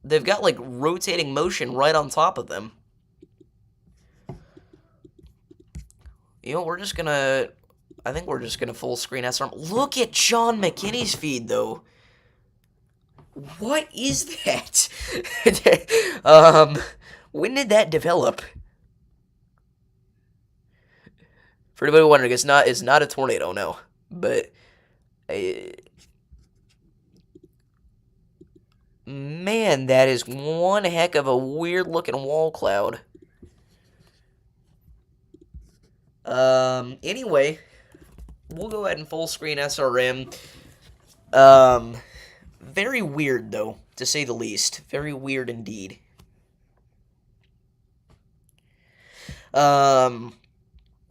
A: They've got, like, rotating motion right on top of them. You know, we're just gonna... I think we're just gonna full screen SRM. Look at John McKinney's feed, though. What is that? When did that develop? For anybody wondering, it's not a tornado, no. But... man, that is one heck of a weird-looking wall cloud. Anyway, we'll go ahead and full screen SRM. Very weird, though, to say the least. Very weird indeed.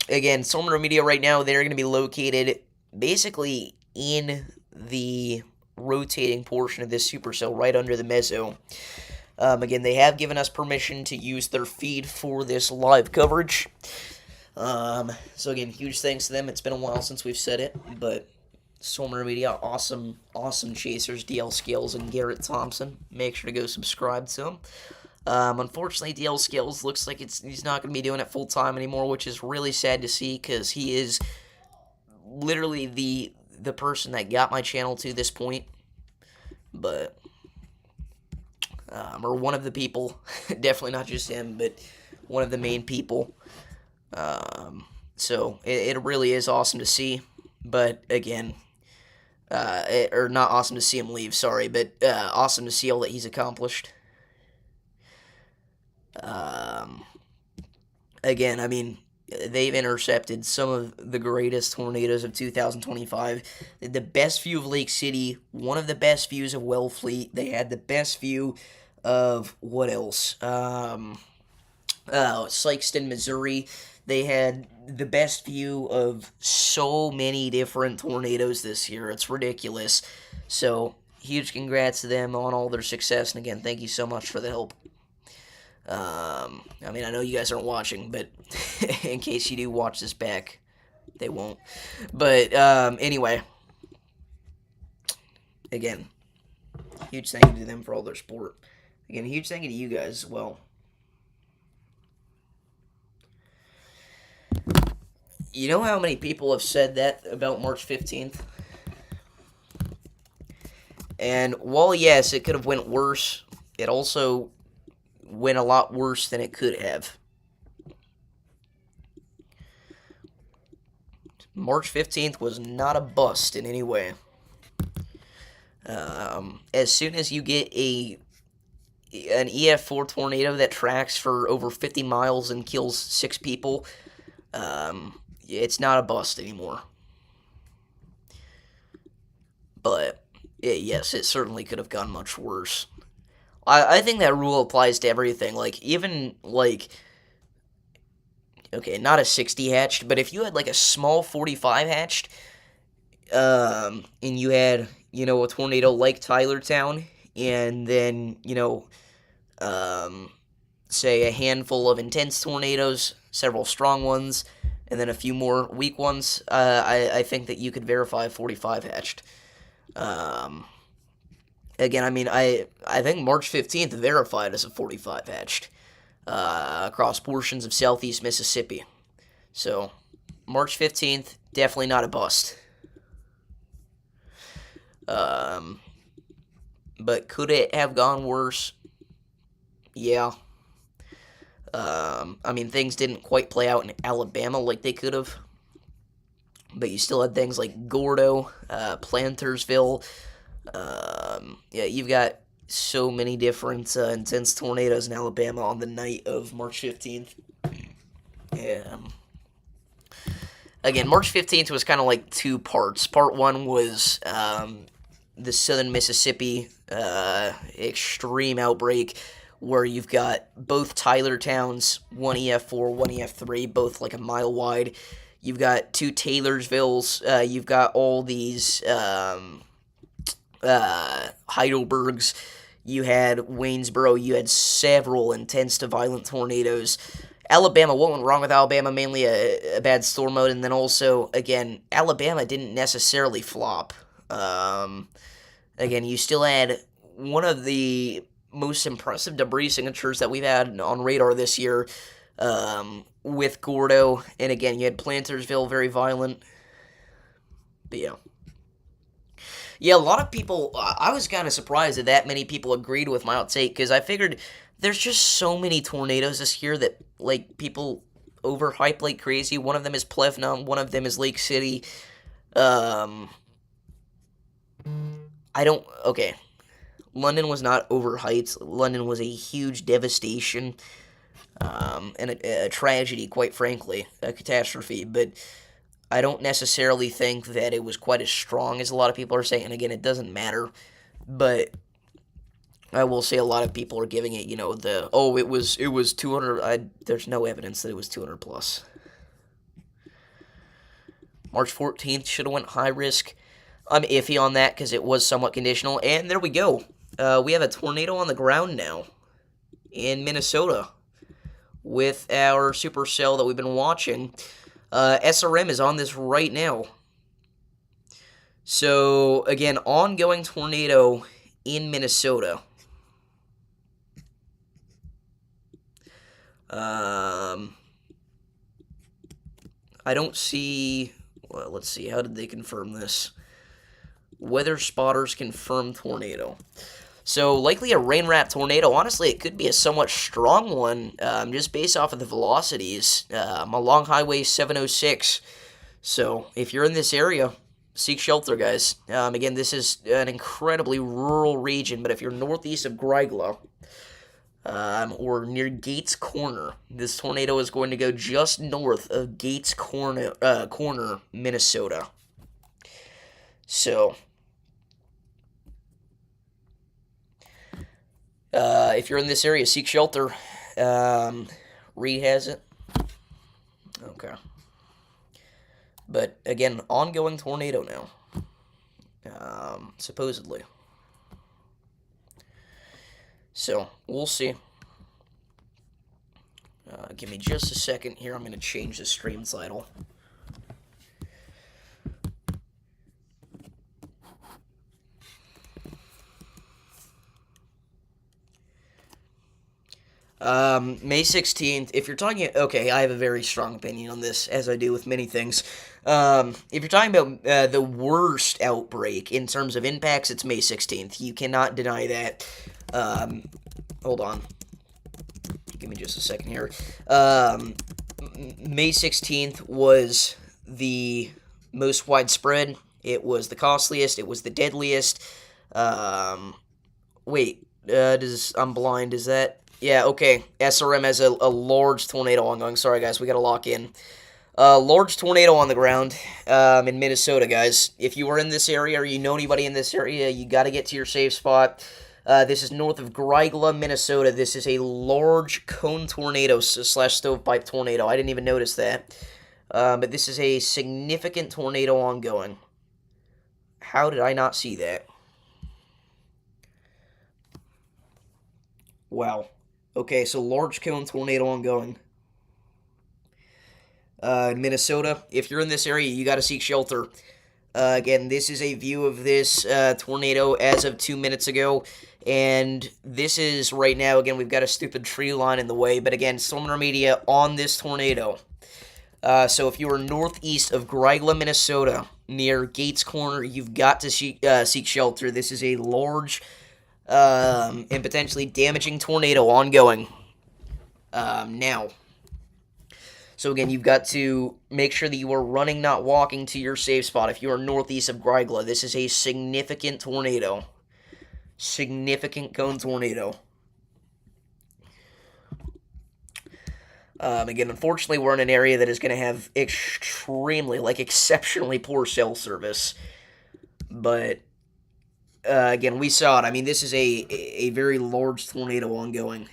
A: Again, Storm Media right now, they're going to be located basically in the rotating portion of this supercell right under the mezzo. Again, they have given us permission to use their feed for this live coverage. So again, huge thanks to them. It's been a while since we've said it, but Stormer Media, awesome chasers, DL Skills, and Garrett Thompson. Make sure to go subscribe to them. Unfortunately, DL Skills looks like he's not going to be doing it full time anymore, which is really sad to see because he is literally the person that got my channel to this point. But or one of the people, definitely not just him, but one of the main people. So it really is awesome to see. But again, or not awesome to see him leave, sorry, but awesome to see all that he's accomplished. Again, I mean, they've intercepted some of the greatest tornadoes of 2025. They had the best view of Lake City, one of the best views of Wellfleet. They had the best view of what else? Sykeston, Missouri. They had the best view of so many different tornadoes this year. It's ridiculous. So, huge congrats to them on all their success. And again, thank you so much for the help. I mean, I know you guys aren't watching, but in case you do watch this back, they won't. But, anyway. Again, huge thank you to them for all their support. Again, huge thank you to you guys as well. You know how many people have said that about March 15th? And while, yes, it could have went worse, it also went a lot worse than it could have. March 15th was not a bust in any way. As soon as you get an EF4 tornado that tracks for over 50 miles and kills 6 people, it's not a bust anymore. But, yes, it certainly could have gone much worse. I think that rule applies to everything. Like, even, like, okay, not a 60 hatched, but if you had, like, a small 45 hatched, and you had, you know, a tornado like Tylertown, and then, you know, say a handful of intense tornadoes, several strong ones, and then a few more weak ones, I think that you could verify 45 hatched. Again, I mean, I think March 15th verified as a 45 hatched across portions of southeast Mississippi. So, March 15th, definitely not a bust. But could it have gone worse? Yeah. I mean, things didn't quite play out in Alabama like they could have. But you still had things like Gordo, Plantersville. Yeah, you've got so many different intense tornadoes in Alabama on the night of March 15th. Yeah. Again, March 15th was kind of like two parts. Part one was the southern Mississippi extreme outbreak, where you've got both Tyler towns, one EF4, one EF3, both like a mile wide. You've got two Taylorsvilles. You've got all these Heidelbergs. You had Waynesboro. You had several intense to violent tornadoes. Alabama, what went wrong with Alabama? Mainly a bad storm mode, and then also, again, Alabama didn't necessarily flop. Again, you still had one of the most impressive debris signatures that we've had on radar this year, with Gordo, and again, you had Plantersville, very violent. But yeah. Yeah, a lot of people, I was kind of surprised that many people agreed with my outtake, because I figured there's just so many tornadoes this year that, like, people overhype like crazy. One of them is Plevna, one of them is Lake City. Okay. London was not overhyped. London was a huge devastation, and a tragedy, quite frankly, a catastrophe, but I don't necessarily think that it was quite as strong as a lot of people are saying. And again, it doesn't matter, but I will say a lot of people are giving it, you know, it was 200. There's no evidence that it was 200 plus. March 14th should have went high risk. I'm iffy on that because it was somewhat conditional. And there we go. We have a tornado on the ground now in Minnesota with our supercell that we've been watching. SRM is on this right now. So, again, ongoing tornado in Minnesota. I don't see... Well, let's see. How did they confirm this? Weather spotters confirm tornado. So, likely a rain-wrapped tornado. Honestly, it could be a somewhat strong one, just based off of the velocities. Along Highway 706. So, if you're in this area, seek shelter, guys. Again, this is an incredibly rural region, but if you're northeast of Grygla, or near Gates Corner, this tornado is going to go just north of Gates Corner, Minnesota. So, if you're in this area, seek shelter. Reed has it. Okay. But, again, ongoing tornado now. Supposedly. So, we'll see. Give me just a second here. I'm going to change the stream title. May 16th, if you're talking... Okay, I have a very strong opinion on this, as I do with many things. If you're talking about the worst outbreak in terms of impacts, it's May 16th. You cannot deny that. Hold on. Give me just a second here. May 16th was the most widespread. It was the costliest. It was the deadliest. Wait, I'm blind. Is that... Yeah, okay. SRM has a large tornado ongoing. Sorry, guys, we gotta lock in. Large tornado on the ground in Minnesota, guys. If you are in this area or you know anybody in this area, you gotta get to your safe spot. This is north of Grygla, Minnesota. This is a large cone tornado slash stovepipe tornado. I didn't even notice that. But this is a significant tornado ongoing. How did I not see that? Wow. Okay, so large cone tornado ongoing. Minnesota, if you're in this area, you got to seek shelter. Again, this is a view of this tornado as of 2 minutes ago. And this is right now, again, we've got a stupid tree line in the way. But again, sonar media on this tornado. So if you are northeast of Grygla, Minnesota, near Gates Corner, you've got to seek shelter. This is a large... and potentially damaging tornado ongoing now. So again, you've got to make sure that you are running, not walking, to your safe spot. If you are northeast of Grygla, this is a significant tornado. Significant cone tornado. Again, unfortunately, we're in an area that is going to have exceptionally poor cell service. But... again, we saw it. I mean, this is a very large tornado ongoing.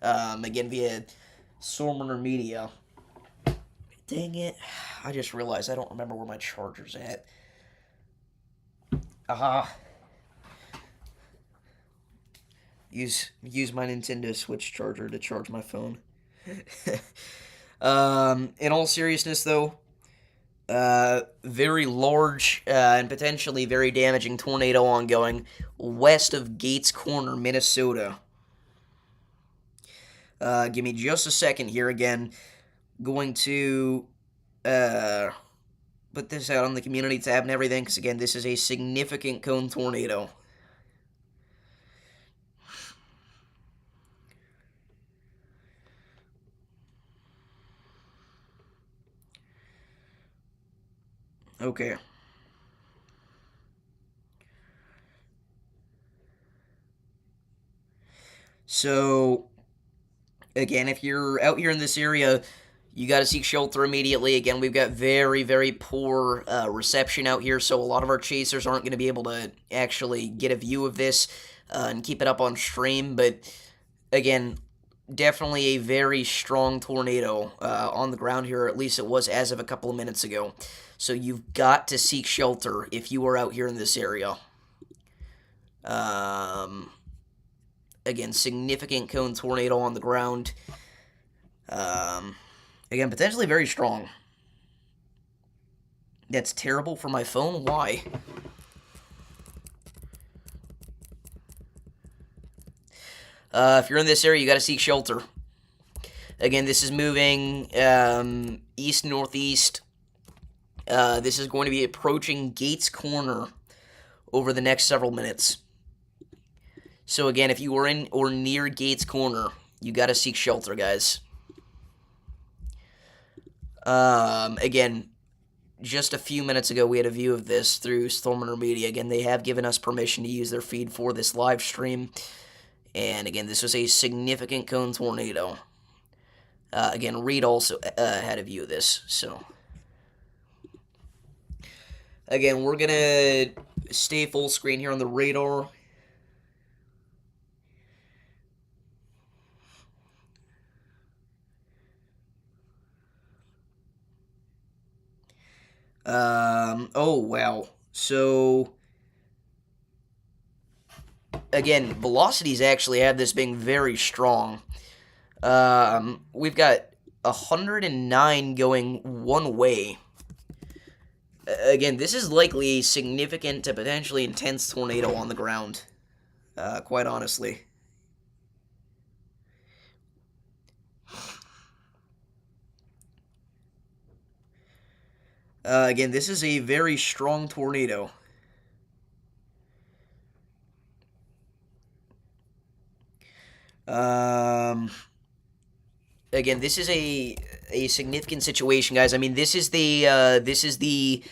A: Again, via sonar media. Dang it. I just realized I don't remember where my charger's at. Aha. Use my Nintendo Switch charger to charge my phone. In all seriousness, though, very large and potentially very damaging tornado ongoing west of Gates Corner, Minnesota. Give me just a second here again. Going to put this out on the community tab and everything, because again, this is a significant cone tornado. Okay. So, again, if you're out here in this area, you got to seek shelter immediately. Again, we've got very, very poor reception out here, so a lot of our chasers aren't going to be able to actually get a view of this and keep it up on stream. But, again, definitely a very strong tornado on the ground here, or at least it was as of a couple of minutes ago. So you've got to seek shelter if you are out here in this area. Again, significant cone tornado on the ground. Again, potentially very strong. That's terrible for my phone. Why? If you're in this area, you got to seek shelter. Again, this is moving east-northeast. This is going to be approaching Gates Corner over the next several minutes. So again, if you are in or near Gates Corner, you got to seek shelter, guys. Again, just a few minutes ago, we had a view of this through Stormrunner Media. Again, they have given us permission to use their feed for this live stream. And again, this was a significant cone tornado. Again, Reed also had a view of this. So, again, we're going to stay full screen here on the radar. Oh, wow. So, again, velocities actually have this being very strong. We've got 109 going one way. Again, this is likely a significant to potentially intense tornado on the ground, quite honestly. Again, this is a very strong tornado. Again, this is a significant situation, guys. I mean, this is the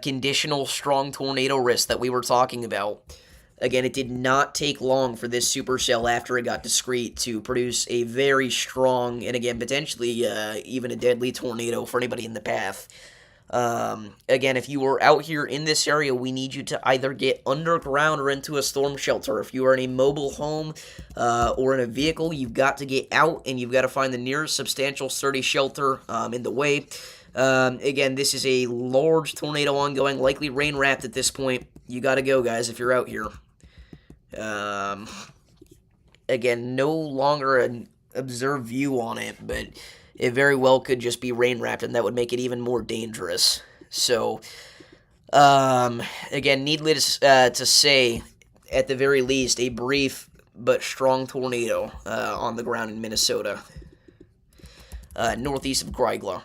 A: conditional strong tornado risk that we were talking about. Again, it did not take long for this supercell after it got discrete to produce a very strong and again potentially even a deadly tornado for anybody in the path. Again, if you are out here in this area, we need you to either get underground or into a storm shelter. If you are in a mobile home or in a vehicle, you've got to get out and you've got to find the nearest substantial sturdy shelter in the way. Again, this is a large tornado ongoing, likely rain-wrapped at this point. You got to go, guys, if you're out here. Again, no longer an observed view on it, but it very well could just be rain-wrapped, and that would make it even more dangerous. So, again, needless to say, at the very least, a brief but strong tornado on the ground in Minnesota, northeast of Grygla.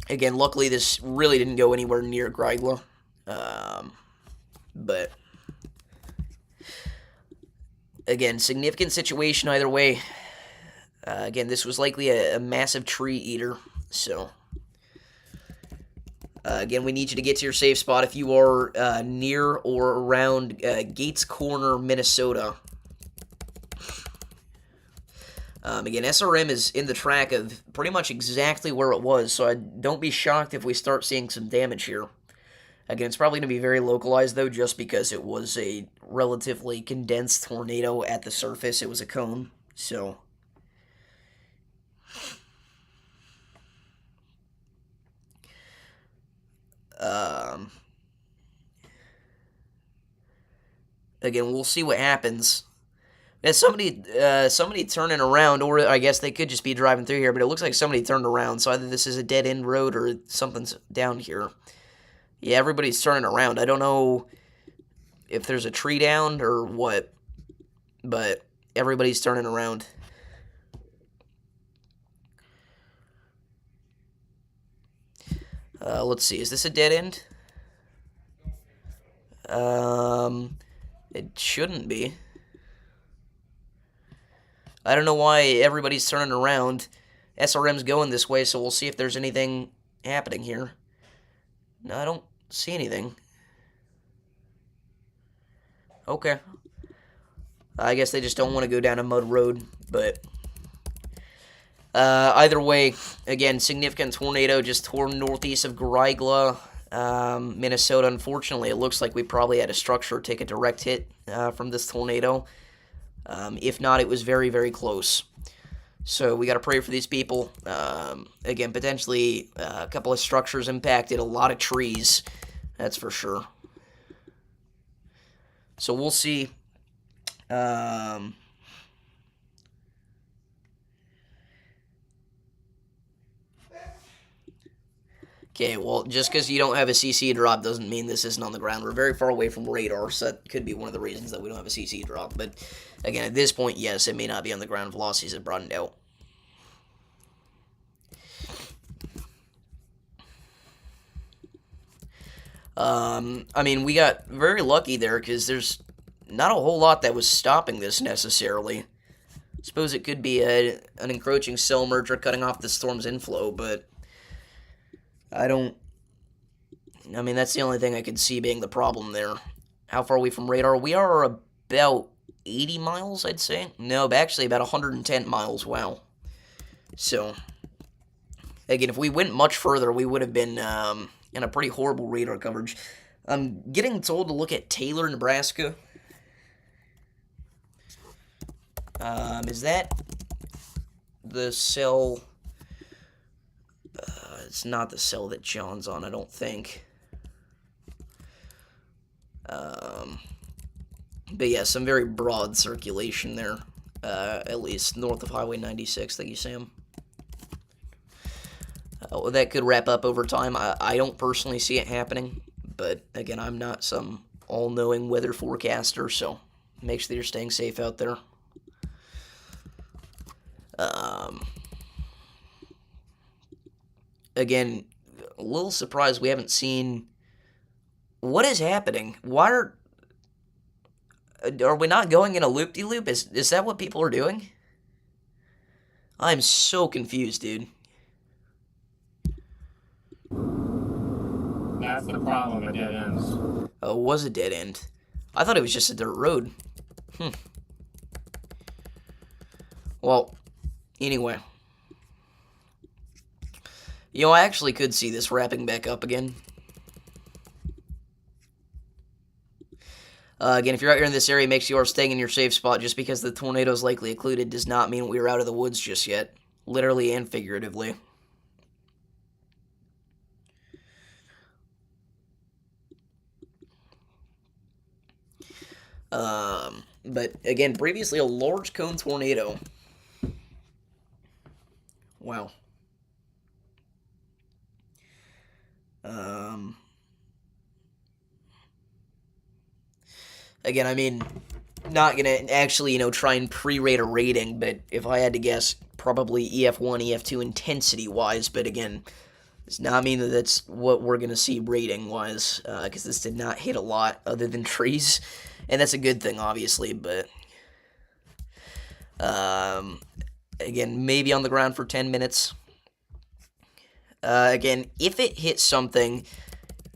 A: Again, luckily this really didn't go anywhere near Grygla, but again, significant situation either way. Again, this was likely a massive tree eater, so again, we need you to get to your safe spot if you are near or around Gates Corner, Minnesota. Again, SRM is in the track of pretty much exactly where it was, so don't be shocked if we start seeing some damage here. Again, it's probably going to be very localized, though, just because it was a relatively condensed tornado at the surface. It was a cone, so again, we'll see what happens. There's somebody turning around, or I guess they could just be driving through here, but it looks like somebody turned around, so either this is a dead-end road or something's down here. Yeah, everybody's turning around. I don't know if there's a tree down or what, but everybody's turning around. Let's see, is this a dead end? It shouldn't be. I don't know why everybody's turning around. SRM's going this way, so we'll see if there's anything happening here. No, I don't see anything. Okay. I guess they just don't want to go down a mud road, but either way, again, significant tornado just tore northeast of Grygla, Minnesota. Unfortunately, it looks like we probably had a structure take a direct hit from this tornado. If not, it was very, very close. So we got to pray for these people. Again, potentially a couple of structures impacted, a lot of trees, that's for sure. So we'll see. Okay, well, just because you don't have a CC drop doesn't mean this isn't on the ground. We're very far away from radar, so that could be one of the reasons that we don't have a CC drop. But, again, at this point, yes, it may not be on the ground. Velocities have broadened out. I mean, we got very lucky there, because there's not a whole lot that was stopping this, necessarily. I suppose it could be an encroaching cell merger cutting off the storm's inflow, but I mean, that's the only thing I could see being the problem there. How far are we from radar? We are about 80 miles, I'd say. No, actually about 110 miles, wow. So, again, if we went much further, we would have been in a pretty horrible radar coverage. I'm getting told to look at Taylor, Nebraska. Is that the cell? It's not the cell that John's on, I don't think. But yeah, some very broad circulation there, at least north of Highway 96. Thank you, Sam. Well, that could wrap up over time. I don't personally see it happening, but again, I'm not some all-knowing weather forecaster, so make sure that you're staying safe out there. Again, a little surprised we haven't seen... What is happening? Why are we not going in a loop-de-loop? Is that what people are doing? I'm so confused, dude.
B: That's the problem with dead ends.
A: Oh, it was a dead end. I thought it was just a dirt road. Well, anyway. You know, I actually could see this wrapping back up again. Again, if you're out here in this area, make sure you are staying in your safe spot. Just because the tornado is likely occluded does not mean we're out of the woods just yet. Literally and figuratively. But again, previously a large cone tornado. Wow. Again, I mean, not gonna actually, try and pre-rate a rating, but if I had to guess, probably EF1, EF2 intensity-wise, but again, does not mean that that's what we're gonna see rating-wise, because this did not hit a lot other than trees, and that's a good thing, obviously, but, again, maybe on the ground for 10 minutes. Again, if it hits something,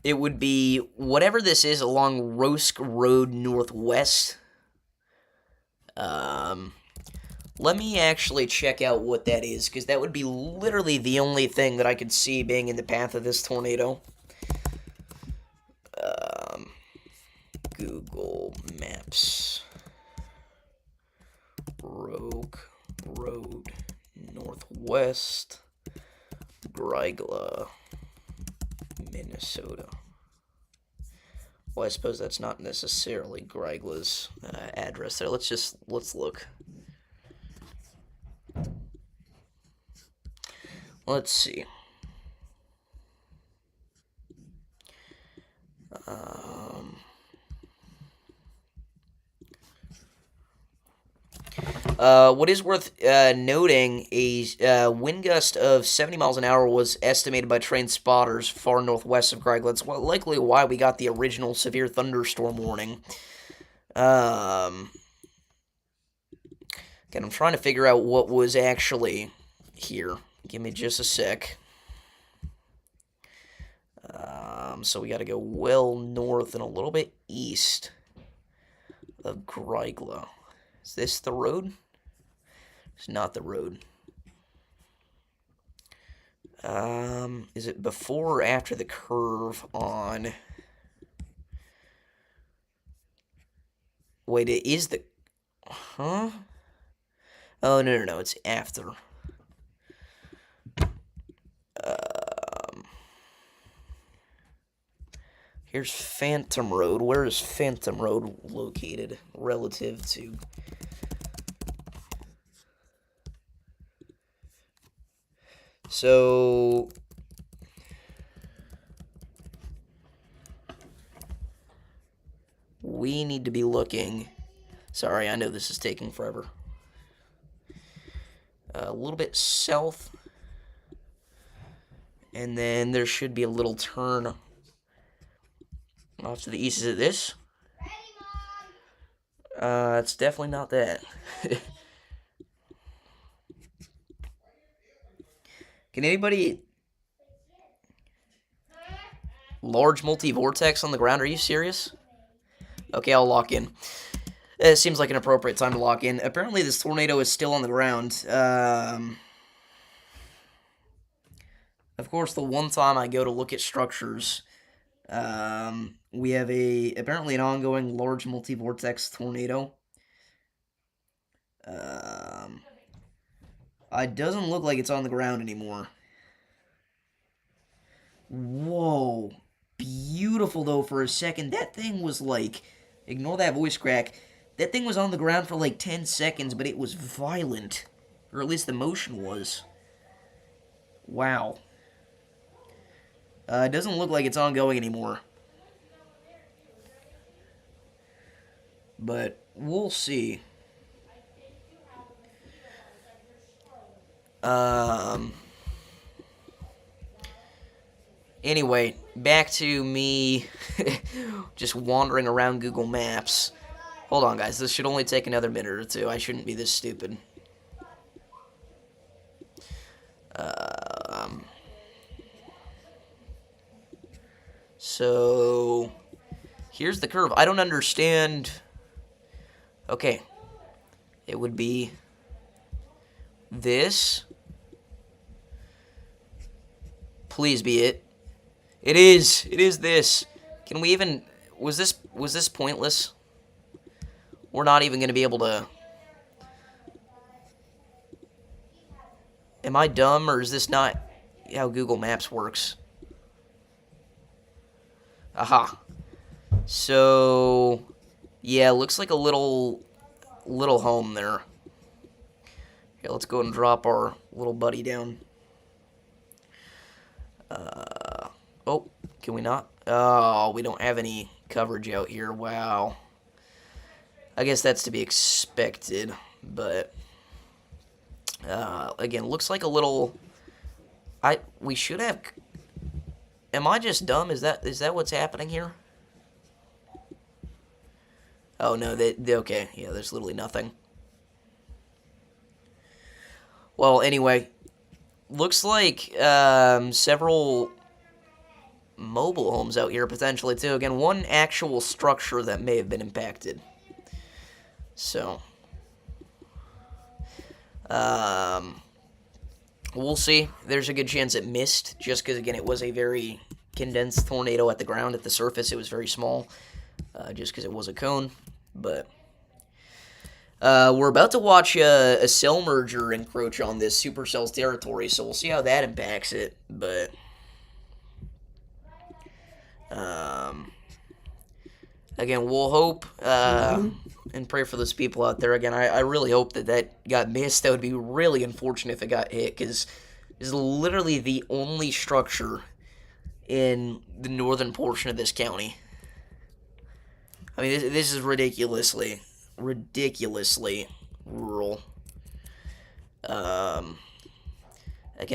A: it would be whatever this is along Rosk Road Northwest. Let me actually check out what that is, because that would be literally the only thing that I could see being in the path of this tornado. Google Maps. Rogue Road Northwest. Grygla, Minnesota. Well, I suppose that's not necessarily Grygla's address there. Let's look. Let's see. What is worth noting, a wind gust of 70 miles an hour was estimated by trained spotters far northwest of Grygla. That's likely why we got the original severe thunderstorm warning. Again, I'm trying to figure out what was actually here. Give me just a sec. So we got to go well north and a little bit east of Grygla. Is this the road? It's not the road. Is it before or after the curve on... Wait, it is the... Huh? Oh, no, it's after. Here's Phantom Road. Where is Phantom Road located relative to... So... we need to be looking... Sorry, I know this is taking forever. A little bit south. And then there should be a little turn off to the east. Is it this? It's definitely not that. Can anybody... Large multi-vortex on the ground? Are you serious? Okay, I'll lock in. It seems like an appropriate time to lock in. Apparently this tornado is still on the ground. Of course, the one time I go to look at structures, we have apparently an ongoing large multi-vortex tornado. It doesn't look like it's on the ground anymore. Whoa. Beautiful, though, for a second. That thing was like... Ignore that voice crack. That thing was on the ground for like 10 seconds, but it was violent. Or at least the motion was. Wow. It doesn't look like it's ongoing anymore. But we'll see. Anyway, back to me just wandering around Google Maps. Hold on, guys. This should only take another minute or two. I shouldn't be this stupid. So, here's the curve. I don't understand. Okay. It would be this. Please be it. It is. It is this. Can we even... Was this pointless? We're not even going to be able to... Am I dumb, or is this not how Google Maps works? Aha. So... Yeah, looks like a little home there. Okay, let's go and drop our little buddy down. Oh, can we not? Oh, we don't have any coverage out here. Wow. I guess that's to be expected, but again, looks like a little... We should have... Am I just dumb? Is that what's happening here? Oh, no, okay. Yeah, there's literally nothing. Well, anyway, looks like several mobile homes out here potentially too. Again, one actual structure that may have been impacted. So, we'll see. There's a good chance it missed, just because again it was a very condensed tornado at the ground. At the surface, it was very small, just because it was a cone. But we're about to watch a cell merger encroach on this supercell's territory, so we'll see how that impacts it. But again, we'll hope and pray for those people out there. Again, I really hope that got missed. That would be really unfortunate if it got hit, because this is literally the only structure in the northern portion of this county. I mean, this is ridiculously rural. Again,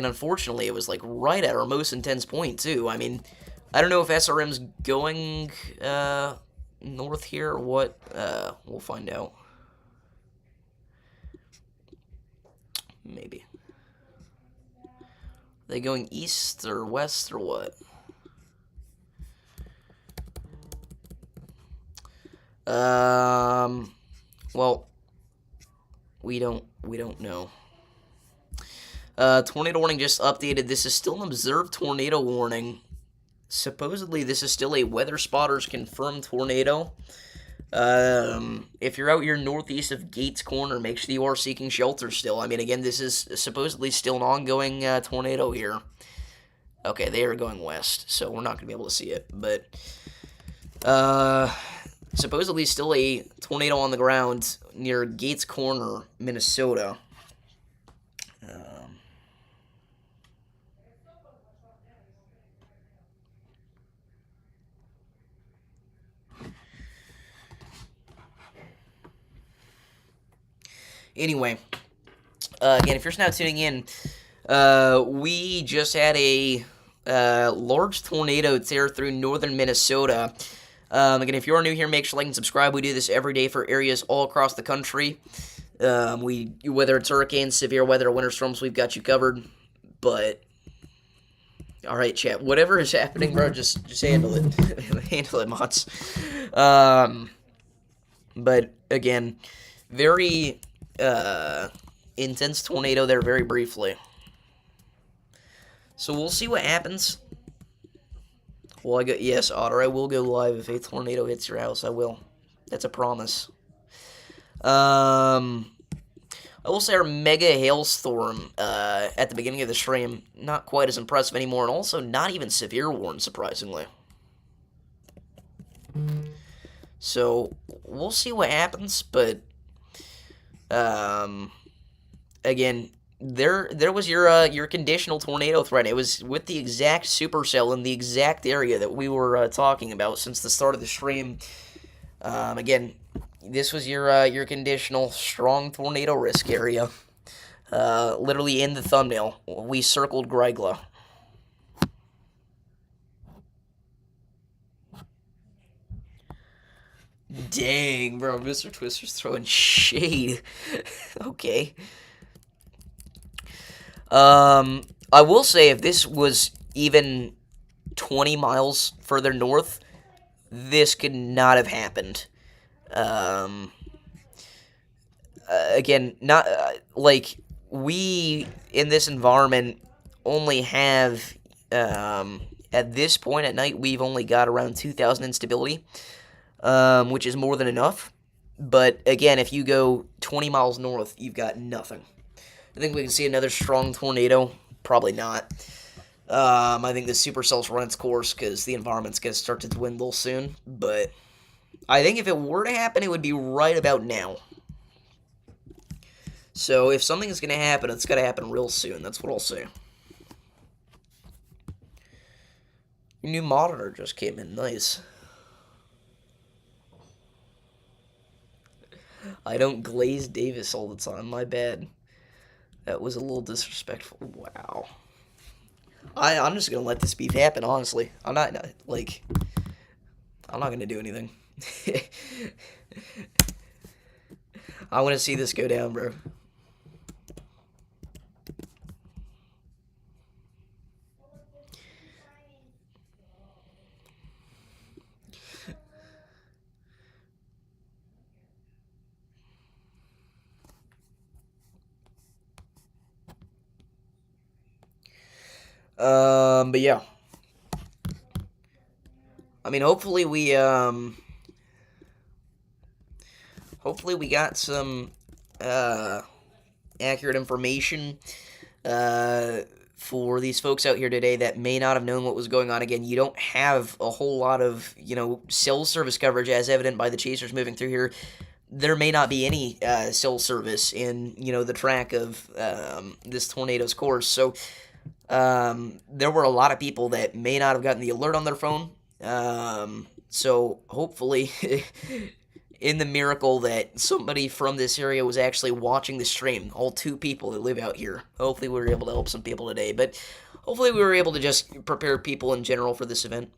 A: unfortunately, it was like right at our most intense point too. I mean, I don't know if SRM's going north here or what. We'll find out. Maybe. Are they going east or west or what? Well, we don't know. Tornado warning just updated. This is still an observed tornado warning. Supposedly, this is still a weather spotters confirmed tornado. If you're out here northeast of Gates Corner, make sure you are seeking shelter still. I mean, again, this is supposedly still an ongoing tornado here. Okay, they are going west, so we're not going to be able to see it. But, supposedly still a tornado on the ground near Gates Corner, Minnesota. Anyway, again, if you're just now tuning in, we just had a large tornado tear through northern Minnesota. Again, if you're new here, make sure to like and subscribe. We do this every day for areas all across the country. Whether it's hurricanes, severe weather, or winter storms, we've got you covered. But all right, chat. Whatever is happening, bro, just handle it. Handle it, mods. But again, very intense tornado there, very briefly. So we'll see what happens. Well, yes, Otter, I will go live if a tornado hits your house. I will. That's a promise. I will say our mega hailstorm at the beginning of the stream, not quite as impressive anymore, and also not even severe warn, surprisingly. So, we'll see what happens, but, again, there was your conditional tornado threat. It was with the exact supercell in the exact area that we were talking about since the start of the stream. Again, this was your conditional strong tornado risk area. Literally in the thumbnail, we circled Grygla. Dang, bro, Mr. Twister's throwing shade. Okay. I will say if this was even 20 miles further north, this could not have happened. Again, not like we in this environment only have at this point at night we've only got around 2,000 instability, which is more than enough. But again, if you go 20 miles north, you've got nothing. I think we can see another strong tornado. Probably not. I think the supercell's run its course because the environment's going to start to dwindle soon. But I think if it were to happen, it would be right about now. So if something is going to happen, it's going to happen real soon. That's what I'll say. Your new monitor just came in. Nice. I don't glaze Davis all the time. My bad. That was a little disrespectful. Wow. I'm just going to let this beef happen, honestly. I'm not going to do anything. I want to see this go down, bro. But yeah. I mean, hopefully we got some, accurate information, for these folks out here today that may not have known what was going on. Again, you don't have a whole lot of, cell service coverage as evident by the chasers moving through here. There may not be any cell service in, the track of this tornado's course. So there were a lot of people that may not have gotten the alert on their phone. So hopefully, in the miracle that somebody from this area was actually watching the stream, all 2 people that live out here, hopefully we were able to help some people today. But hopefully we were able to just prepare people in general for this event.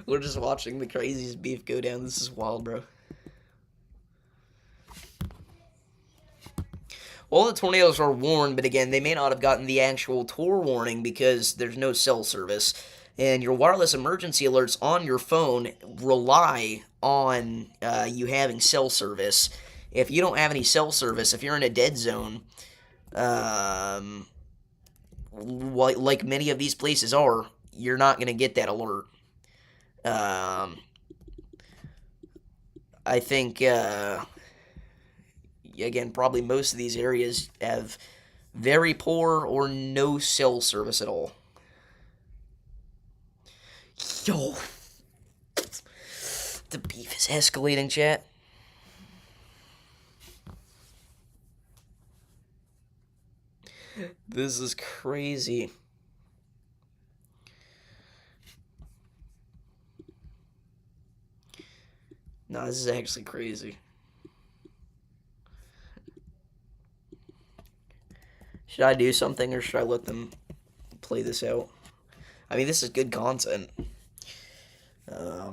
A: We're just watching the craziest beef go down. This is wild, bro. Well, the tornadoes are warned, but again, they may not have gotten the actual Tor warning because there's no cell service. And your wireless emergency alerts on your phone rely on you having cell service. If you don't have any cell service, if you're in a dead zone, like many of these places are, you're not going to get that alert. I think, again, probably most of these areas have very poor or no cell service at all. Yo, the beef is escalating, chat. This is crazy. No, this is actually crazy. Should I do something or should I let them play this out? I mean, this is good content. I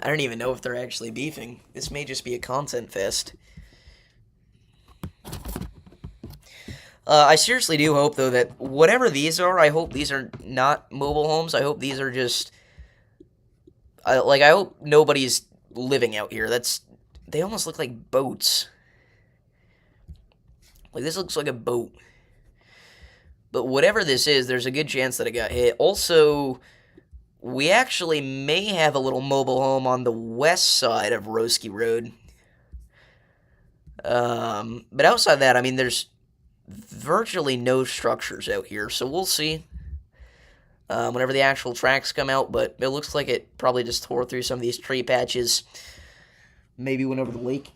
A: don't even know if they're actually beefing. This may just be a content fest. I seriously do hope, though, that whatever these are, I hope these are not mobile homes. I hope these are just... I hope nobody's living out here. They almost look like boats. Like, this looks like a boat. But whatever this is, there's a good chance that it got hit. Also, we actually may have a little mobile home on the west side of Roski Road. But outside that, I mean, there's virtually no structures out here, so we'll see whenever the actual tracks come out, but it looks like it probably just tore through some of these tree patches. Maybe went over the lake.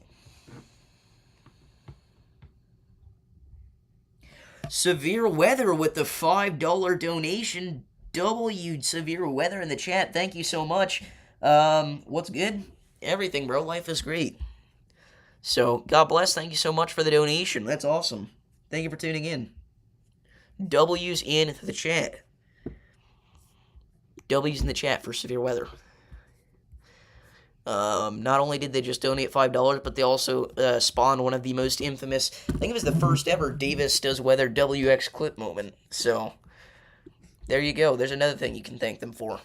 A: Severe Weather with the $5 donation. W Severe Weather in the chat. Thank you so much. What's good? Everything, bro. Life is great. So, God bless. Thank you so much for the donation. That's awesome. Thank you for tuning in. W's in the chat. W's in the chat for Severe Weather. Not only did they just donate $5, but they also spawned one of the most infamous, I think it was the first ever Davis Does Weather WX clip moment. So, there you go. There's another thing you can thank them for.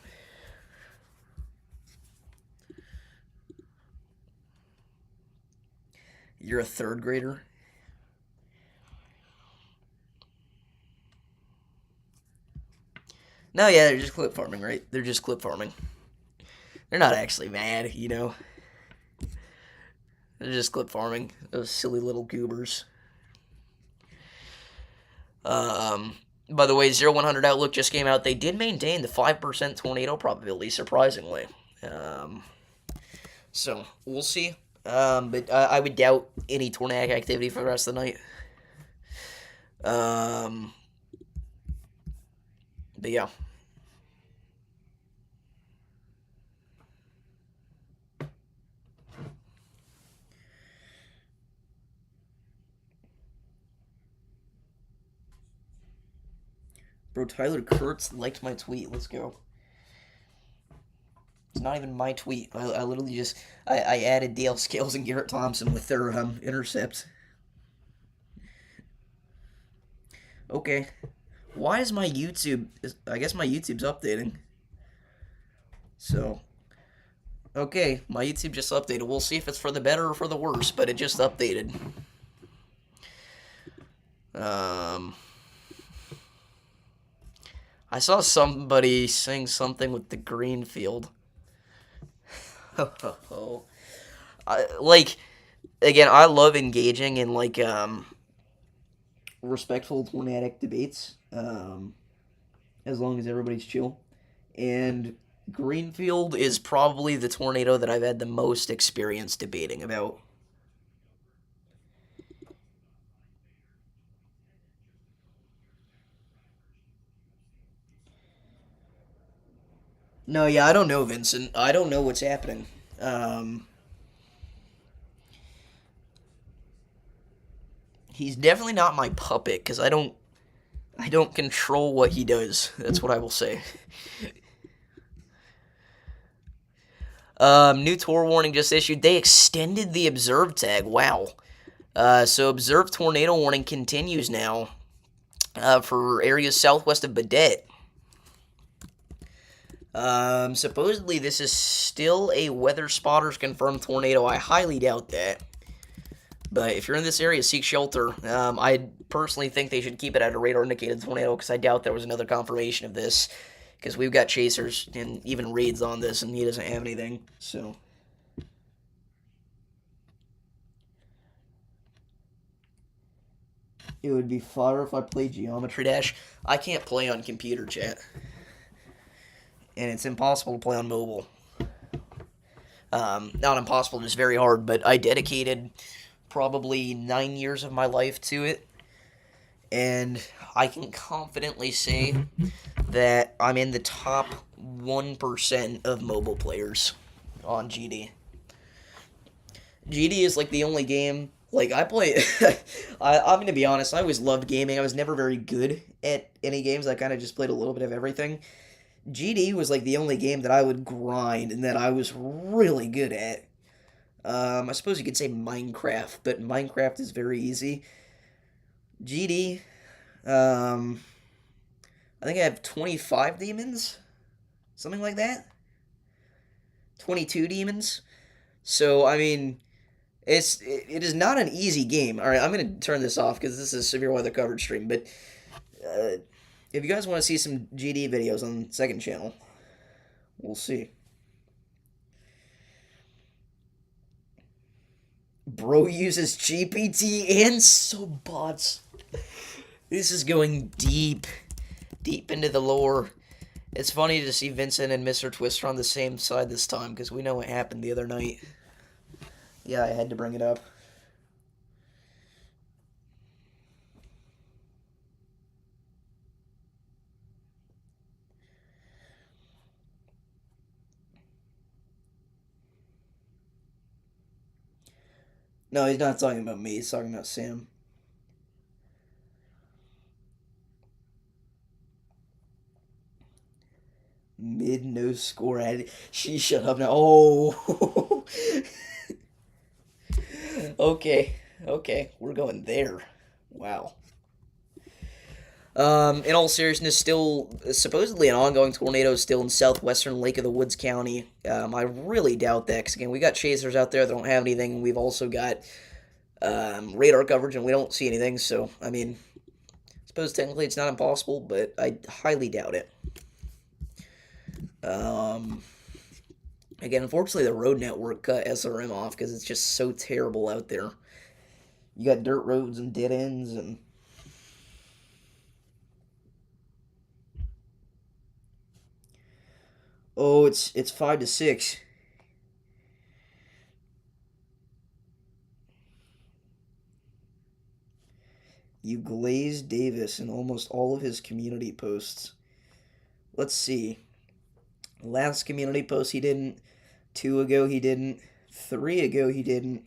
A: You're a third grader? No, yeah, they're just clip farming, right? They're just clip farming. They're not actually mad, you know. They're just clip farming. Those silly little goobers. By the way, 0100 Outlook just came out. They did maintain the 5% tornado probability, surprisingly. So, we'll see. But I would doubt any tornadic activity for the rest of the night. But yeah. Bro, Tyler Kurtz liked my tweet. Let's go. It's not even my tweet. I literally just... I added Dale Scales and Garrett Thompson with their intercept. Okay. Why is my YouTube... I guess my YouTube's updating. So... Okay, my YouTube just updated. We'll see if it's for the better or for the worse, but it just updated. I saw somebody sing something with the green field. Again, I love engaging in, respectful tornadic debates, as long as everybody's chill. And Greenfield is probably the tornado that I've had the most experience debating about. No, yeah, I don't know, Vincent. I don't know what's happening. He's definitely not my puppet, because I don't control what he does. That's what I will say. New tour warning just issued. They extended the observed tag. Wow. So observed tornado warning continues now for areas southwest of Badet. Supposedly this is still a weather spotters confirmed tornado. I highly doubt that. But if you're in this area, seek shelter. I personally think they should keep it at a radar indicated tornado because I doubt there was another confirmation of this. Because we've got chasers and even raids on this and he doesn't have anything. So... It would be fire if I played Geometry Dash. I can't play on computer, chat. And it's impossible to play on mobile. Not impossible, just very hard, but I dedicated probably 9 years of my life to it. And I can confidently say that I'm in the top 1% of mobile players on GD. GD is like the only game like I play. I'm gonna be honest. I always loved gaming. I was never very good at any games. I kind of just played a little bit of everything. GD was like the only game that I would grind and that I was really good at. I suppose you could say Minecraft, but Minecraft is very easy. GD, I think I have 25 demons, something like that. 22 demons. So I mean, it is not an easy game. All right, I'm gonna turn this off because this is a severe weather coverage stream. But uh, if you guys want to see some GD videos on the second channel, we'll see. Bro uses GPT and bots. This is going deep, deep into the lore. It's funny to see Vincent and Mr. Twister on the same side this time because we know what happened the other night. Yeah, I had to bring it up. No, he's not talking about me. He's talking about Sam. Mid no score added. She shut up now. Oh. Okay. Okay. We're going there. Wow. In all seriousness, still supposedly an ongoing tornado still in southwestern Lake of the Woods County. I really doubt that because again, we got chasers out there that don't have anything. We've also got radar coverage and we don't see anything. So I mean, I suppose technically it's not impossible, but I highly doubt it. Again, unfortunately, the road network cut SRM off because it's just so terrible out there. You got dirt roads and dead ends and. Oh, it's 5-6. You glazed Davis in almost all of his community posts. Let's see. Last community post he didn't. 2 ago he didn't. 3 ago he didn't.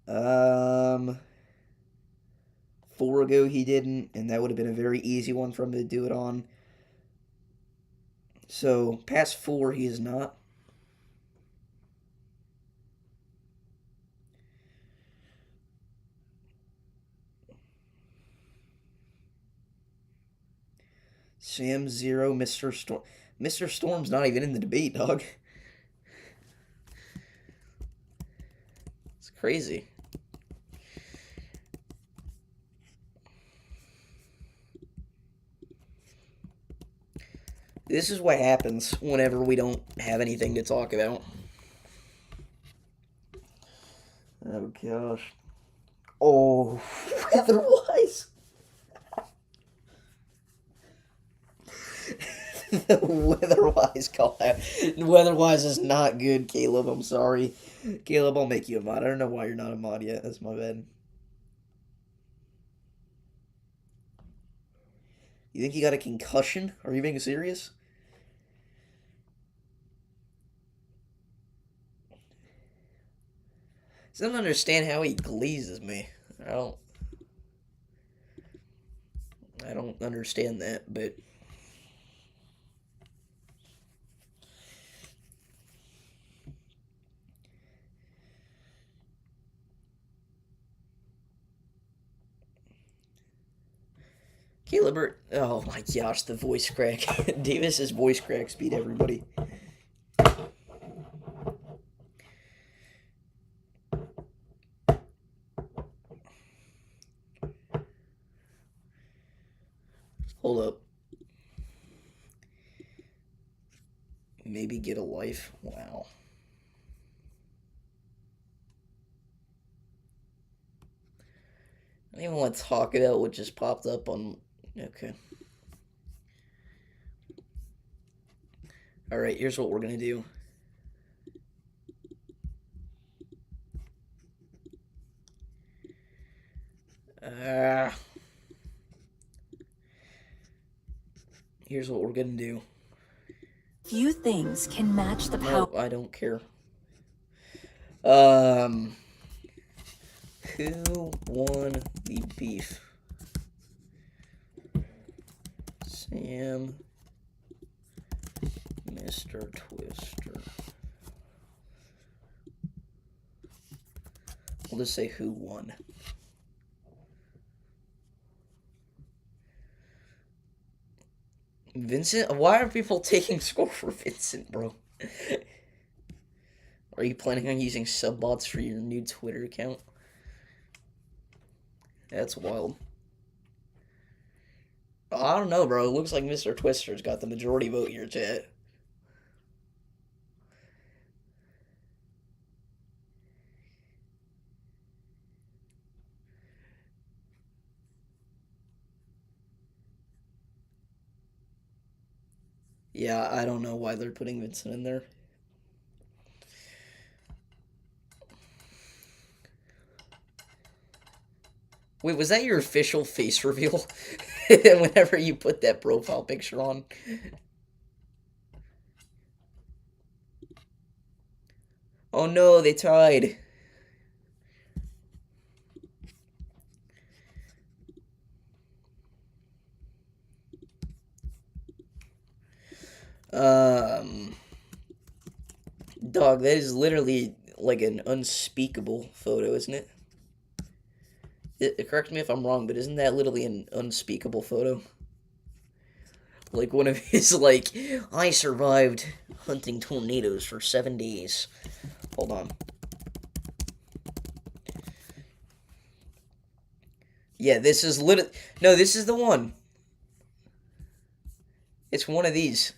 A: 4 ago he didn't, and that would have been a very easy one for him to do it on. So past 4 he is not. Sam 0, Mr. Storm. Mr. Storm's not even in the debate, dog. It's crazy. This is what happens whenever we don't have anything to talk about. Oh, gosh. Oh, weather-wise. The weather-wise call out. Weather-wise is not good, Caleb. I'm sorry. Caleb, I'll make you a mod. I don't know why you're not a mod yet. That's my bad. You think you got a concussion? Are you being serious? I don't understand how he glazes me. I don't understand that, but Caleb, oh my gosh, the voice crack. Davis's voice crack speed, everybody. Hold up. Maybe get a life. Wow. I don't even want to talk about what just popped up on. Okay. Alright, here's what we're going to do. Here's what we're going to do.
C: Few things can match the power.
A: No, I don't care. Who won the beef? Sam, Mr. Twister. We'll just say who won. Vincent? Why are people taking score for Vincent, bro? Are you planning on using subbots for your new Twitter account? That's wild. I don't know, bro. It looks like Mr. Twister's got the majority vote here, chat. Yeah, I don't know why they're putting Vincent in there. Wait, was that your official face reveal? Whenever you put that profile picture on. Oh no, they tied. Dog, that is literally like an unspeakable photo, isn't it? Correct me if I'm wrong, but isn't that literally an unspeakable photo? Like one of his, like, I survived hunting tornadoes for 7 days. Hold on. Yeah, this is literally... No, this is the one. It's one of these.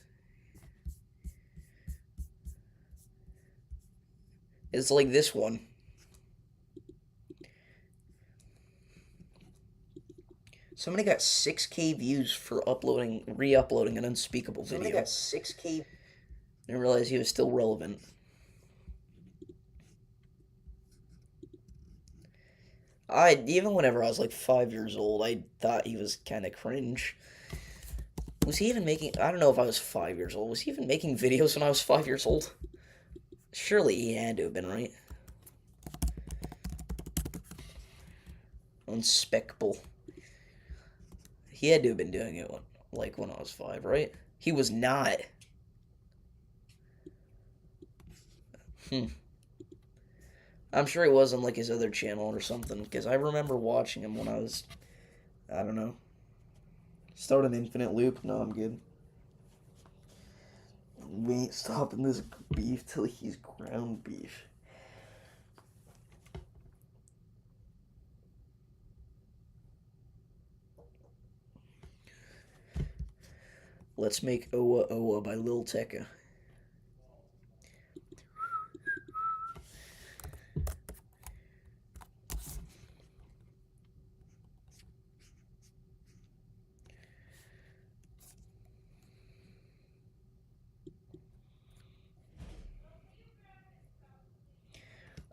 A: It's like this one. Somebody got 6K views for re-uploading an unspeakable video.
D: Somebody got 6K.
A: I didn't realize he was still relevant. Even whenever I was like 5 years old, I thought he was kind of cringe. Was he even making... I don't know if I was 5 years old. Was he even making videos when I was 5 years old? Surely he had to have been, right? Unspeckable. He had to have been doing it when I was 5, right? He was not. I'm sure he was on like his other channel or something, because I remember watching him when I was, I don't know. Start an infinite loop? No, I'm good. We ain't stopping this beef till he's ground beef. Let's make Owa Owa by Lil Tecca.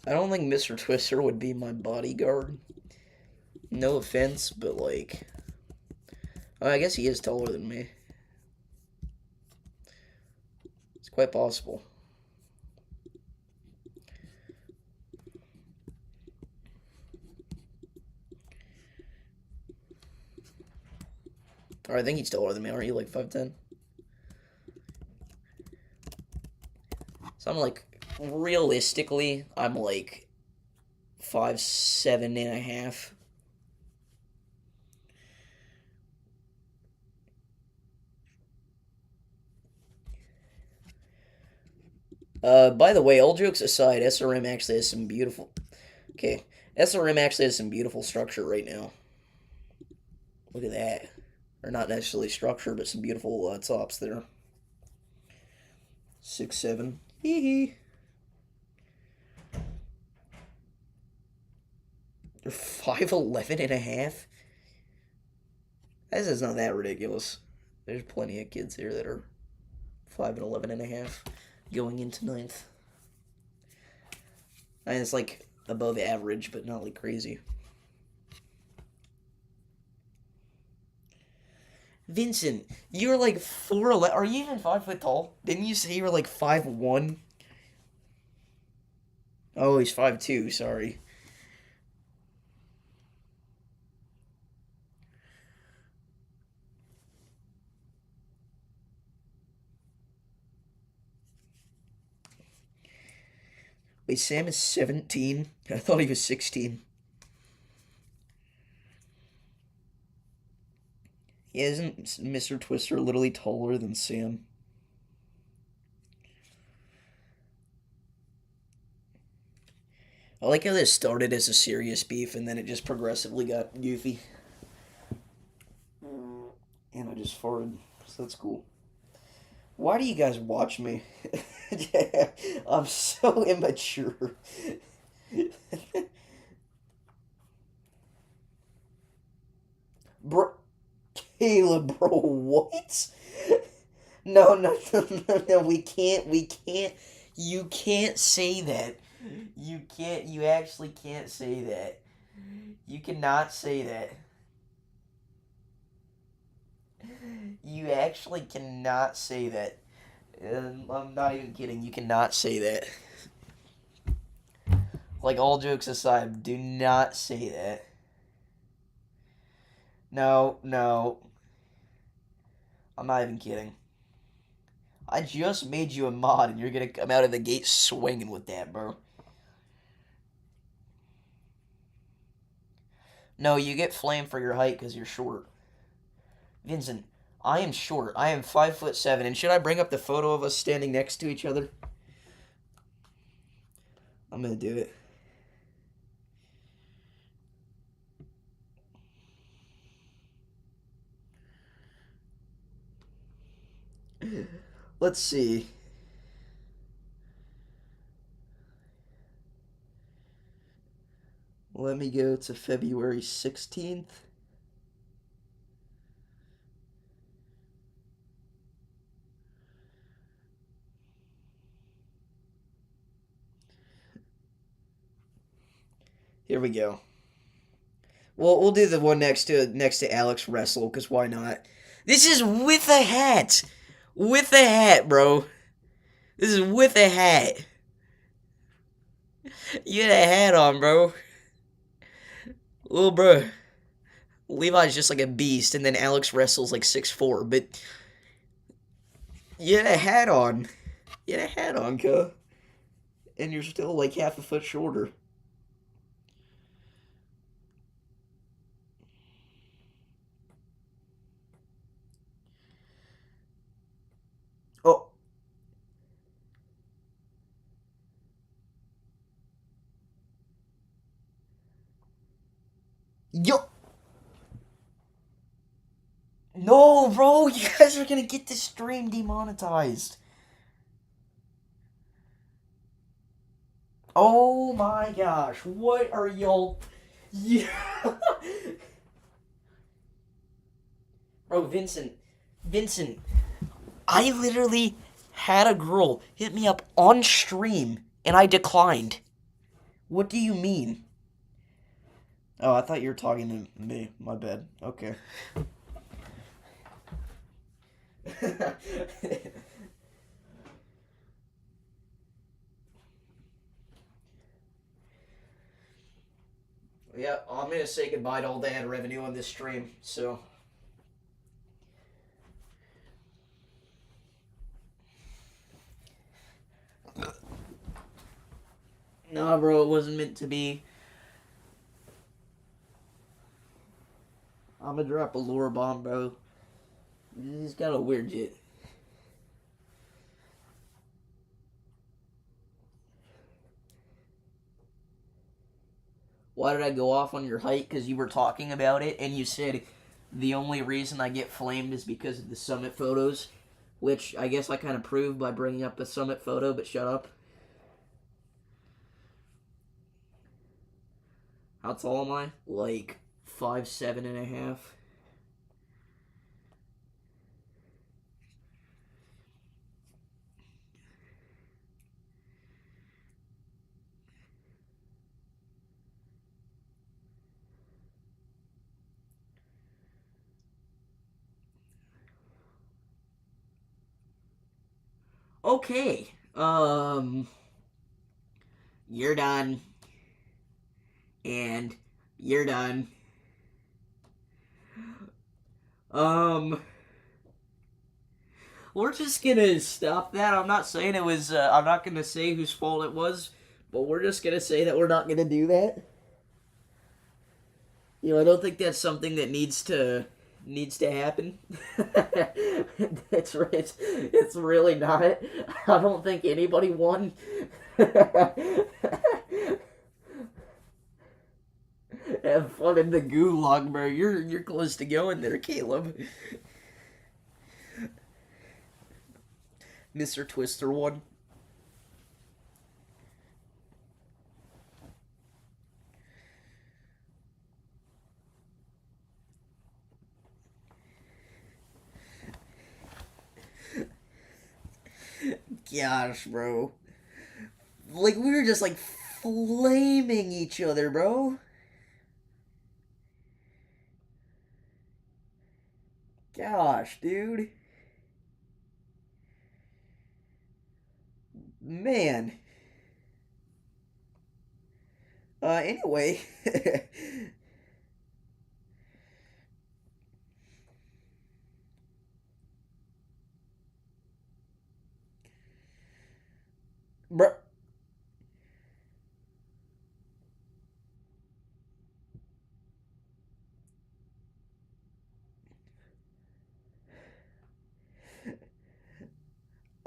A: I don't think Mr. Twister would be my bodyguard. No offense, but like... I guess he is taller than me. It's quite possible. Or I think he's taller than me. Aren't you like 5'10"? So I'm like, realistically, I'm like 5'7.5". By the way, all jokes aside, SRM actually has some beautiful... Okay, SRM actually has some beautiful structure right now. Look at that. Or not necessarily structure, but some beautiful tops there. 6'7". Hee hee. They're 5'11.5". This is not that ridiculous. There's plenty of kids here that are 5'11.5", going into 9th. And it's like above average, but not like crazy. Vincent, you're like 4'11". Are you even 5 foot tall? Didn't you say you were like 5'1"? Oh, he's 5'2". Sorry. Wait, Sam is 17? I thought he was 16. Yeah, isn't Mr. Twister literally taller than Sam? I like how this started as a serious beef and then it just progressively got goofy. And I just farted, so that's cool. Why do you guys watch me? I'm so immature. Bro, Caleb, bro, what? No, no, no, no, no, we can't, you can't say that. You actually can't say that. You cannot say that. You actually cannot say that. I'm not even kidding, you cannot say that. Like, all jokes aside, do not say that. No, no. I'm not even kidding. I just made you a mod and you're gonna come out of the gate swinging with that, bro. No, you get flamed for your height because you're short. Vincent, I am short. I am 5'7", and should I bring up the photo of us standing next to each other? I'm gonna do it. Let's see. Let me go to February 16th. Here we go. Well, we'll do the one next to Alex Wrestle, because why not? This is with a hat. With a hat, bro. This is with a hat. You had a hat on, bro. Little bro. Levi's just like a beast, and then Alex Wrestle's like 6'4", but you had a hat on. You had a hat on, cuh. And you're still like half a foot shorter. Oh. Yo. No, bro, you guys are gonna get this stream demonetized. Oh my gosh, what are y'all... Yeah. Bro, Vincent, I literally had a girl hit me up on stream, and I declined. What do you mean? Oh, I thought you were talking to me. My bad. Okay. Yeah, I'm gonna say goodbye to all the ad revenue on this stream, so... Nah, bro, it wasn't meant to be. I'm gonna drop a lure bomb, bro. He's got a weird jit. Why did I go off on your height? Because you were talking about it, and you said the only reason I get flamed is because of the summit photos, which I guess I kind of proved by bringing up the summit photo, but shut up. How tall am I? Like 5'7.5". Okay. You're done. And you're done. We're just gonna stop that. I'm not saying it was, I'm not gonna say whose fault it was, but we're just gonna say that we're not gonna do that. I don't think that's something that needs to happen. It's really not. I don't think anybody won. Have fun in the gulag, bro. You're close to going there, Caleb. Mr. Twister won. Gosh, bro. Like, we were just, like, flaming each other, bro. Gosh, dude. Man. Anyway. Bro.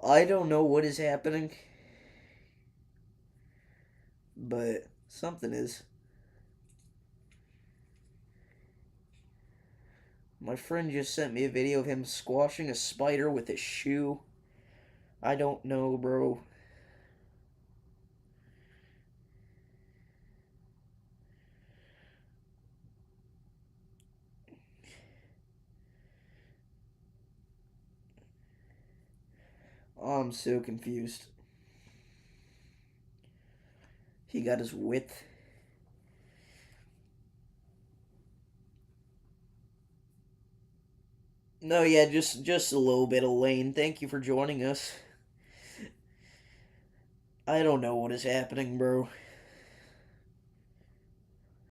A: I don't know what is happening, but something is. My friend just sent me a video of him squashing a spider with his shoe. I don't know, bro. I'm so confused. He got his width. No, yeah, just a little bit of lane. Thank you for joining us. I don't know what is happening, bro.